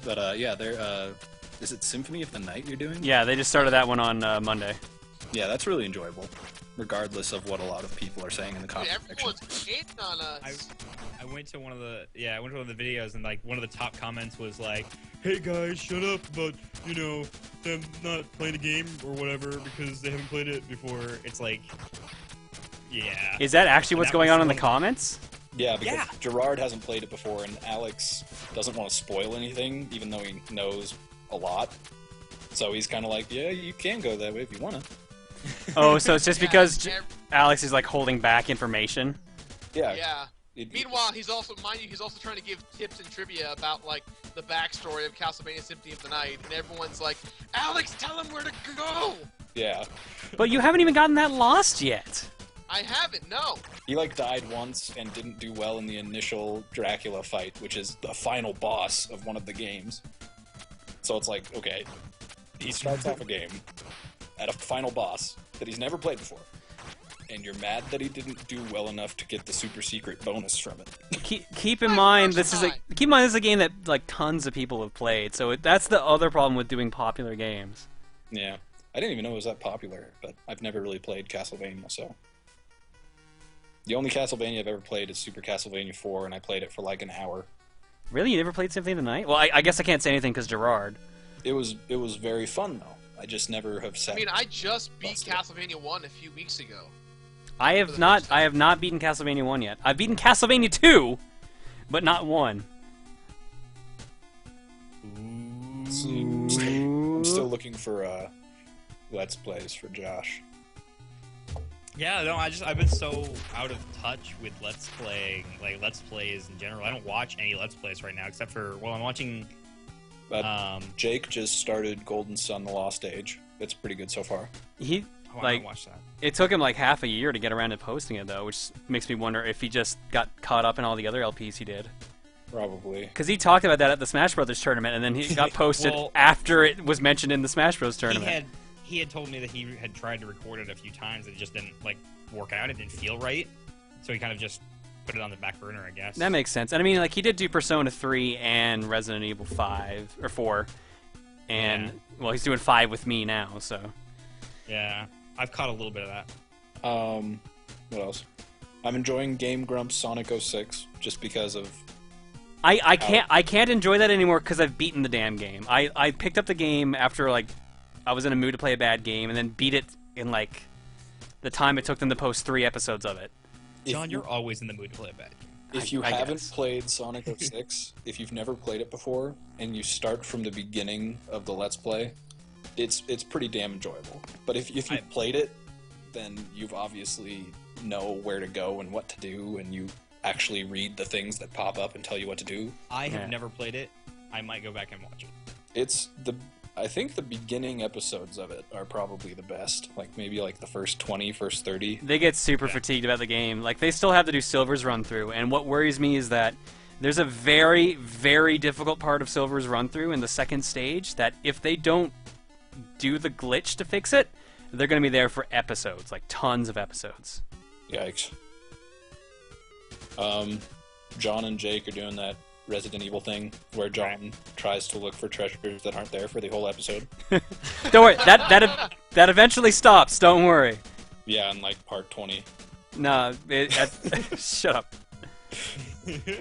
But yeah, is it Symphony of the Night you're doing? Yeah, they just started that one on Monday. Yeah, that's really enjoyable, regardless of what a lot of people are saying in the Dude, comment section. everyone's hating on us. I went to one of the videos, and like one of the top comments was like, "Hey guys, shut up about them not playing a game or whatever because they haven't played it before." It's like, yeah. Is that actually what's That going was on in the one- comments? Yeah, because Gerard hasn't played it before, and Alex doesn't want to spoil anything, even though he knows a lot. So he's kind of like, yeah, you can go that way if you want to. Oh, so it's just because ev- Alex is like holding back information? Yeah. Yeah. Meanwhile, he's also trying to give tips and trivia about like the backstory of Castlevania Symphony of the Night, and everyone's like, "Alex, tell him where to go." Yeah. But you haven't even gotten that lost yet. I haven't. No. He died once and didn't do well in the initial Dracula fight, which is the final boss of one of the games. So it's like, okay, he starts off a game at a final boss that he's never played before, and you're mad that he didn't do well enough to get the super secret bonus from it. Keep in mind this is a game that like tons of people have played. So that's the other problem with doing popular games. Yeah. I didn't even know it was that popular, but I've never really played Castlevania, so. The only Castlevania I've ever played is Super Castlevania 4, and I played it for like an hour. Really? You never played Symphony of the Night? Well, I guess I can't say anything because Gerard. It was very fun, though. I just never have sat. I mean, I just beat Castlevania 1 a few weeks ago. I have not beaten Castlevania 1 yet. I've beaten Castlevania 2, but not 1. I'm still looking for Let's Plays for Josh. Yeah, no, I've been so out of touch with Let's Plays in general. I don't watch any Let's Plays right now, except for, well, I'm watching... Jake just started Golden Sun: The Lost Age. It's pretty good so far. He, I like, don't watch that. it took him like half a year to get around to posting it, though, which makes me wonder if he just got caught up in all the other LPs he did. Probably. Because he talked about that at the Smash Brothers tournament, and then he got posted after it was mentioned in the Smash Bros. Tournament. He had told me that he had tried to record it a few times and it just didn't like work out. It didn't feel right, so he kind of just put it on the back burner, I guess. That makes sense. And I mean, like, he did do Persona 3 and Resident Evil 5 or 4, and well, he's doing 5 with me now. So yeah, I've caught a little bit of that. What else? I'm enjoying Game Grumps Sonic 06 just because of. I can't enjoy that anymore because I've beaten the damn game. I picked up the game after like I was in a mood to play a bad game, and then beat it in like the time it took them to post 3 episodes of it. John, you're always in the mood to play a bad game. If you haven't played Sonic 06, if you've never played it before, and you start from the beginning of the Let's Play, it's pretty damn enjoyable. But if you've played it, then you've obviously know where to go and what to do, and you actually read the things that pop up and tell you what to do. I have never played it. I might go back and watch it. I think the beginning episodes of it are probably the best. Like, maybe like the first 20, first 30. They get super fatigued about the game. Like, they still have to do Silver's run through, and what worries me is that there's a very, very difficult part of Silver's run through in the second stage that if they don't do the glitch to fix it, they're going to be there for episodes, like tons of episodes. Yikes. John and Jake are doing that Resident Evil thing where John tries to look for treasures that aren't there for the whole episode. Don't worry, that eventually stops. Don't worry. Yeah, in like part 20. Nah, shut up.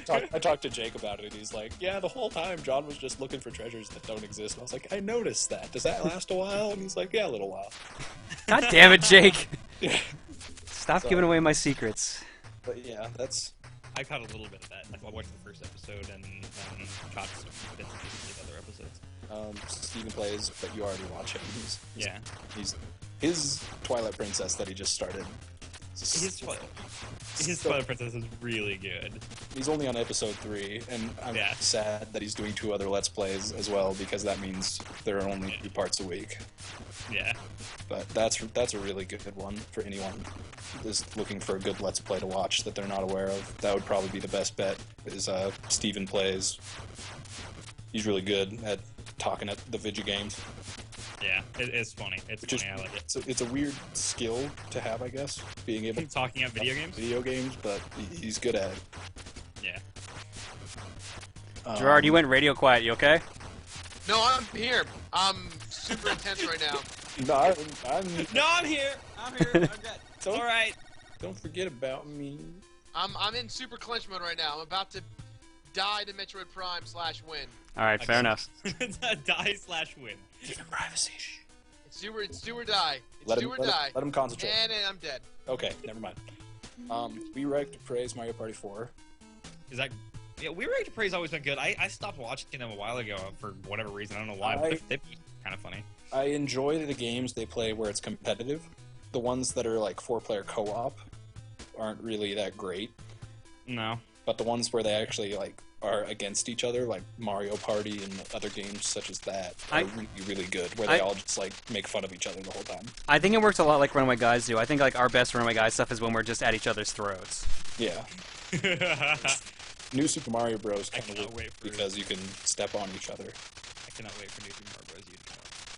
I talked to Jake about it, and he's like, "Yeah, the whole time John was just looking for treasures that don't exist." And I was like, "I noticed that. Does that last a while?" And he's like, "Yeah, a little while." God damn it, Jake! Yeah. Stop giving away my secrets. But yeah, that's. I caught a little bit of that. I watched the first episode and caught some bits and pieces of other episodes. Steven plays, but you already watch him. He's his Twilight Princess that he just started. His Twilight Princess is really good. He's only on episode 3, and I'm sad that he's doing 2 other Let's Plays as well, because that means there are only 2 parts a week. Yeah. But that's a really good one for anyone who's looking for a good Let's Play to watch that they're not aware of. That would probably be the best bet, is Steven Plays. He's really good at talking at the video games. Yeah, it's funny. It's funny. I like it. It's a weird skill to have, I guess, being able to talking at video games. Video games, but he's good at it. Yeah. Gerard, you went radio quiet. You okay? No, I'm here. I'm super intense right now. No, I'm here. I'm good. It's all right. Don't forget about me. I'm in super clinch mode right now. I'm about to die to Metroid Prime /win. All right, fair enough. Die/win. Give him privacy. It's do or die. It's Let do or die. Let him concentrate. And I'm dead. Okay, never mind. We like to praise Mario Party 4. Is that? Yeah, We Like to Praise always been good. I stopped watching them a while ago for whatever reason. I don't know why, but they're kind of funny. I enjoy the games they play where it's competitive. The ones that are like 4-player co-op aren't really that great. No. But the ones where they actually like are against each other, like Mario Party and other games such as that, are really, really good, where they all just like make fun of each other the whole time. I think it works a lot like Runaway Guys do. I think like our best Runaway Guys stuff is when we're just at each other's throats. Yeah. New Super Mario Bros. Kind of work because you can step on each other. I cannot wait for New Super Mario Bros.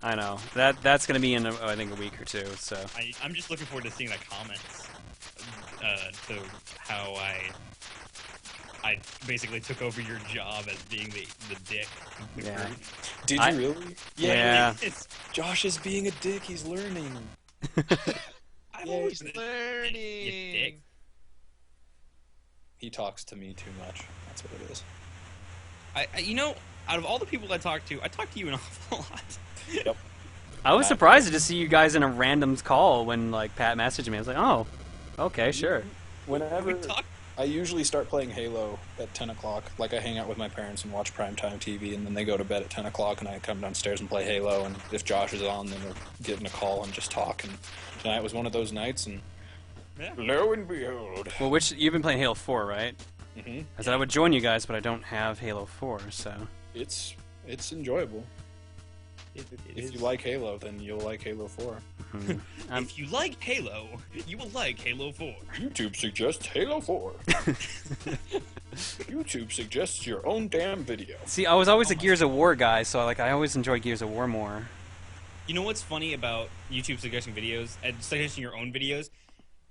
I know. That's going to be in, I think, a week or 2, so... I'm just looking forward to seeing the comments to how I basically took over your job as being the dick. Yeah. Did you really? Yeah. Josh is being a dick. He's learning. I'm always learning. You dick. He talks to me too much. That's what it is. Out of all the people I talk to you an awful lot. Yep. I was surprised to see you guys in a random call when like Pat messaged me. I was like, oh, okay, sure. Whenever I usually start playing Halo at 10 o'clock. Like, I hang out with my parents and watch primetime TV, and then they go to bed at 10 o'clock, and I come downstairs and play Halo, and if Josh is on, then we're getting a call and just talk, and tonight was one of those nights, and lo and behold. Well, you've been playing Halo 4, right? Mm-hmm. I said I would join you guys, but I don't have Halo 4, so... It's enjoyable. If you like Halo, then you'll like Halo 4. If you like Halo, you will like Halo 4. YouTube suggests Halo 4. YouTube suggests your own damn video. See, I was always a Gears of War guy, so I always enjoy Gears of War more. You know what's funny about YouTube suggesting videos and suggesting your own videos?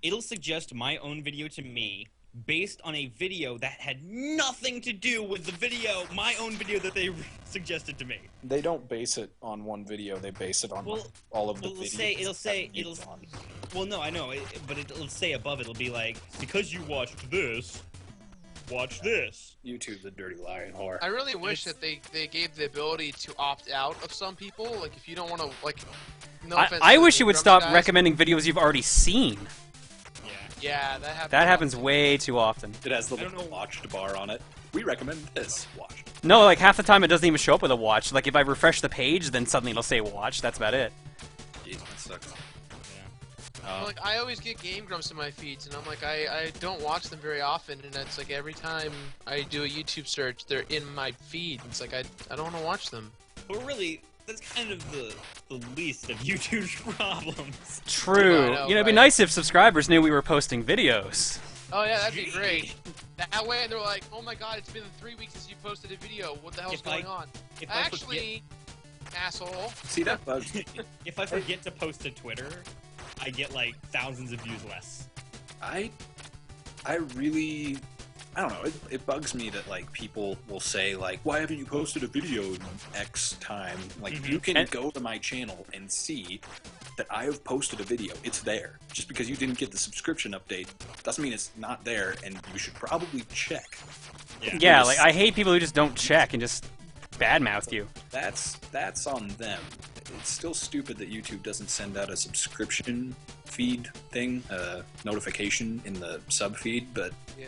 It'll suggest my own video to me based on a video that had nothing to do with the video, my own video that they suggested to me. They don't base it on one video. They base it on all of the videos. Well, no, I know, but it'll say above it, it'll be like, because you watched this, watch this. YouTube's a dirty lying whore. I really wish that they gave the ability to opt out of some people. Like, if you don't want to, like, no offense. I to wish the you would Grumps stop guys. recommending videos you've already seen. Yeah, that happens. That happens way too often. It has the little watched bar on it. We recommend this. Watched. No, like half the time it doesn't even show up with a watch. Like if I refresh the page, then suddenly it'll say watch. That's about it. Jeez, that sucks. Like, I always get Game Grumps in my feeds, and I'm like, I don't watch them very often, and it's like every time I do a YouTube search, they're in my feed. It's like, I don't want to watch them. But really, that's kind of the least of YouTube's problems. True. I know, It'd be right? nice if subscribers knew we were posting videos. Oh yeah, that'd be great. That way they're like, oh my god, it's been 3 weeks since you posted a video. What the hell's going on? If I Actually, asshole. See, that bugs me. If I forget to post to Twitter, I get like thousands of views less. I really, I don't know. It bugs me that like people will say like, "Why haven't you posted a video in X time?" Like you can go to my channel and see that I have posted a video. It's there. Just because you didn't get the subscription update doesn't mean it's not there, and you should probably check. Yeah, like I hate people who just don't check and just badmouth you. That's on them. It's still stupid that YouTube doesn't send out a subscription feed thing, notification in the sub feed, but Yeah.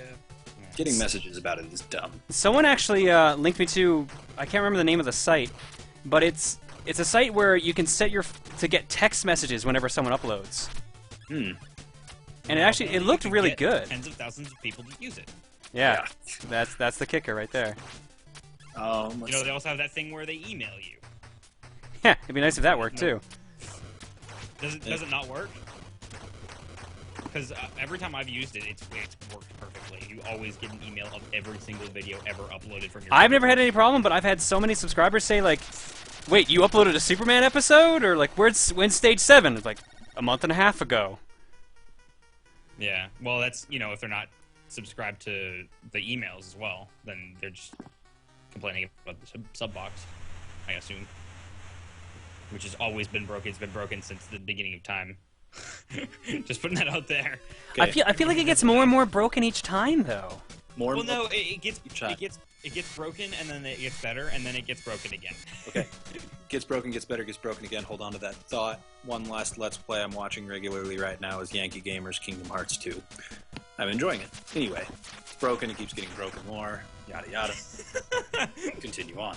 getting messages about it is dumb. Someone actually linked me to, I can't remember the name of the site, but it's a site where you can set to get text messages whenever someone uploads. Hmm. And it looked really Get good. Tens of thousands of people to use it. Yeah, that's the kicker right there. You know, they also have that thing where they email you. Yeah, it'd be nice if that worked too. Does it not work? Because every time I've used it, it's worked perfectly. You always get an email of every single video ever uploaded from your. I've never had any problem, but I've had so many subscribers say like, "Wait, you uploaded a Superman episode?" Or like, "When's stage 7?" It's like a month and a half ago. Yeah, well, that's if they're not subscribed to the emails as well, then they're just complaining about the sub box, I assume, which has always been broken. It's been broken since the beginning of time. Just putting that out there. Okay. I feel like it gets more and more broken each time, though. Well, no, it gets broken, and then it gets better, and then it gets broken again. Okay. Gets broken, gets better, gets broken again. Hold on to that thought. One last Let's Play I'm watching regularly right now is Yankee Gamer's Kingdom Hearts 2. I'm enjoying it. Anyway, it's broken, it keeps getting broken more, yada yada. Continue on.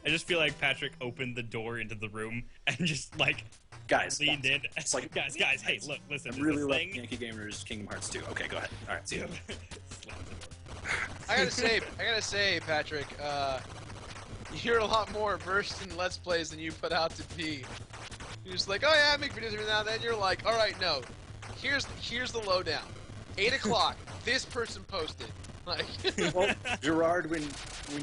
I just feel like Patrick opened the door into the room and just Guys, leaned in. It's like, guys, hey, look, listen. I really love Yankee Gamer's Kingdom Hearts 2. Okay, go ahead. All right, see you. I gotta say, Patrick, you're a lot more versed in Let's Plays than you put out to be. You're just like, oh yeah, I make videos every now and then. You're like, all right, no, here's the lowdown. 8 o'clock, this person posted. Like, Well, Gerard, when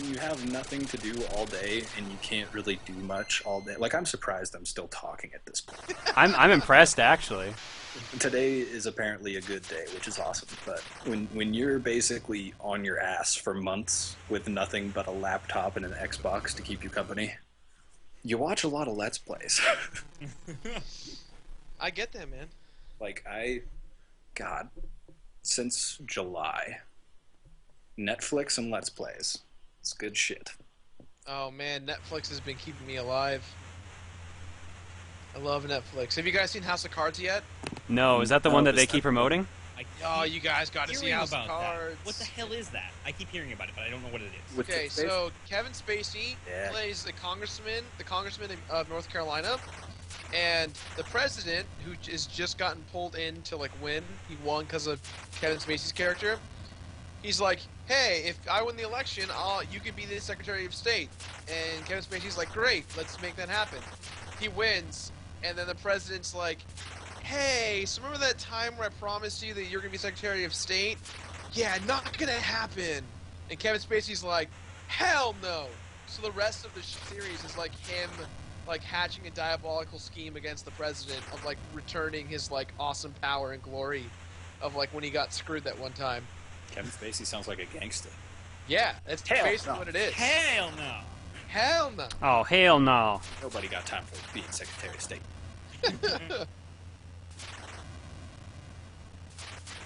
you have nothing to do all day and you can't really do much all day, like I'm surprised I'm still talking at this point. I'm impressed actually. Today is apparently a good day, which is awesome. But when you're basically on your ass for months with nothing but a laptop and an Xbox to keep you company, you watch a lot of Let's Plays. I get that, man. Like since July, Netflix and Let's Plays. It's good shit. Oh man, Netflix has been keeping me alive. I love Netflix. Have you guys seen House of Cards yet? No, is that the No, one that is they that- keep promoting? Oh, you guys got to see hearing House of about that. Cards. What the hell is that? I keep hearing about it, but I don't know what it is. With Okay, Kevin Spacey? so Kevin Spacey Yeah. plays the congressman of North Carolina, and the president, who has just gotten pulled in to like win. He won because of Kevin Spacey's character. He's like, hey, if I win the election, you could be the Secretary of State. And Kevin Spacey's like, great, let's make that happen. He wins, and then the president's like, hey, so remember that time where I promised you that you're gonna be Secretary of State? Yeah, not gonna happen. And Kevin Spacey's like, hell no. So the rest of the series is like him, like hatching a diabolical scheme against the president of like returning his like awesome power and glory of like when he got screwed that one time. Kevin Spacey sounds like a gangster. Yeah, that's Hell basically no. what it is. Hell no. Hell no. Oh, hell no. Nobody got time for being Secretary of State.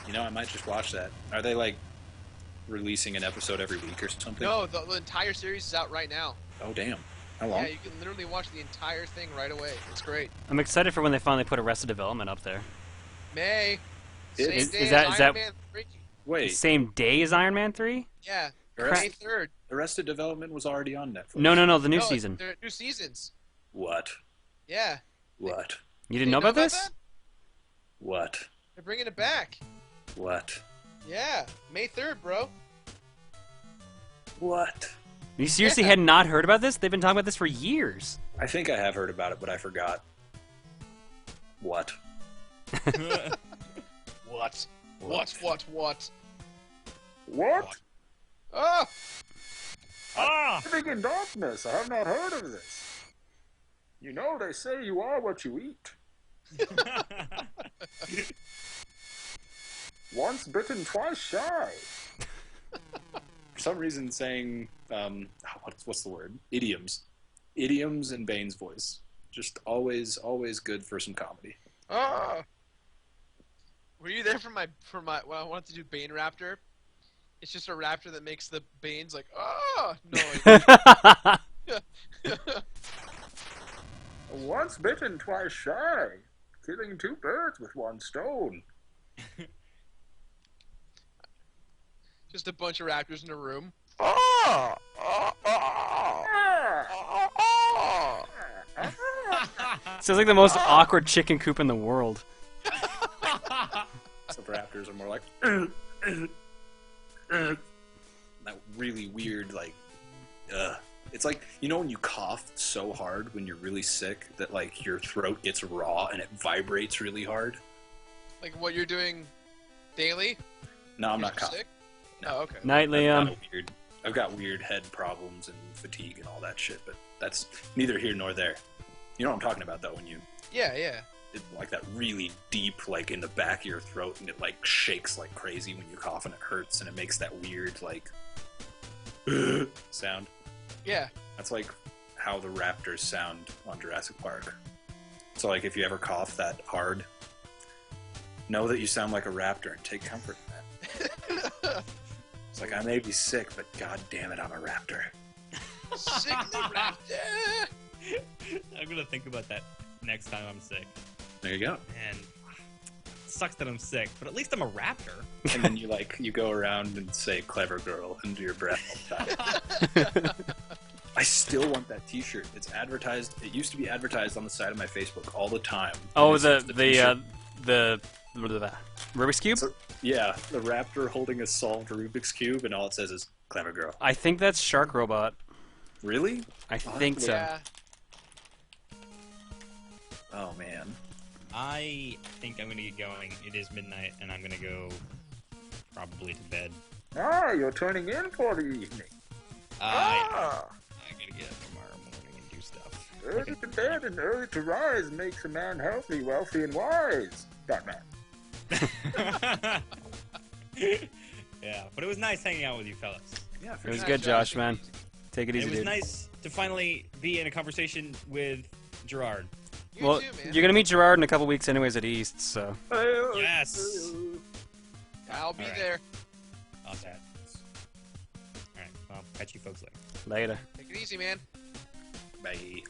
You know, I might just watch that. Are they like releasing an episode every week or something? No, the entire series is out right now. Oh damn! How long? Yeah, you can literally watch the entire thing right away. It's great. I'm excited for when they finally put Arrested Development up there. May. Is- Same is day that- as is Iron that- Man 3. Wait, Same day as Iron Man 3? Yeah, Arrested, May 3rd. Arrested Development was already on Netflix. No, the new No, season. There are new seasons. What? Yeah. What? You didn't know about this? that? What? They're bringing it back. What? Yeah, May 3rd, bro. What? You seriously Yeah. had not heard about this? They've been talking about this for years. I think I have heard about it, but I forgot. What? What? What? What? What? Oh! Ah! Living in darkness. I have not heard of this. You know, they say you are what you eat. Once bitten, twice shy. For some reason, saying what's the word? Idioms in Bane's voice. Just always good for some comedy. Oh! Were you there for my when I wanted to do Bane Raptor? It's just a raptor that makes the Banes like, oh! noise. Once bitten, twice shy. Killing two birds with one stone. Just a bunch of raptors in a room. Sounds like the most awkward chicken coop in the world. Some raptors are more like that really weird like it's like, you know, when you cough so hard when you're really sick that like your throat gets raw and it vibrates really hard. Like what you're doing daily? No, I'm You're not coughing. sick? Oh, okay. Night, Liam. I've got weird head problems and fatigue and all that shit, but that's neither here nor there. You know what I'm talking about though, when you Yeah. it, like that really deep, like in the back of your throat, and it like shakes like crazy when you cough, and it hurts, and it makes that weird like sound. Yeah. That's like how the raptors sound on Jurassic Park. So like if you ever cough that hard, know that you sound like a raptor and take comfort in that. It's like, I may be sick, but god damn it, I'm a raptor. Sick the raptor! I'm gonna think about that next time I'm sick. There you go. And it sucks that I'm sick, but at least I'm a raptor. And then you go around and say "clever girl" under your breath all the time. I still want that T-shirt. It's advertised. It used to be advertised on the side of my Facebook all the time. Oh, And it's the T-shirt. Rubik's Cube? Yeah, the raptor holding a solved Rubik's Cube, and all it says is "clever girl." I think that's Shark Robot. Really? I think so. Yeah. Oh man. I think I'm gonna get going. It is midnight, and I'm gonna go probably to bed. Ah, you're turning in for the evening. I Ah, gotta get up tomorrow morning and do stuff. early to bed and early to rise makes a man healthy, wealthy, and wise. Batman. Yeah, but it was nice hanging out with you fellas. Yeah, for It was sure. good, Josh, man. Take it And easy, it was dude. nice to finally be in a conversation with Gerard. You Well, too, man. you're gonna meet Gerard in a couple weeks anyways at East, so... Yes! I'll be All right. there. Awesome. Alright, well, catch you folks later. Later. Take it easy, man. Bye.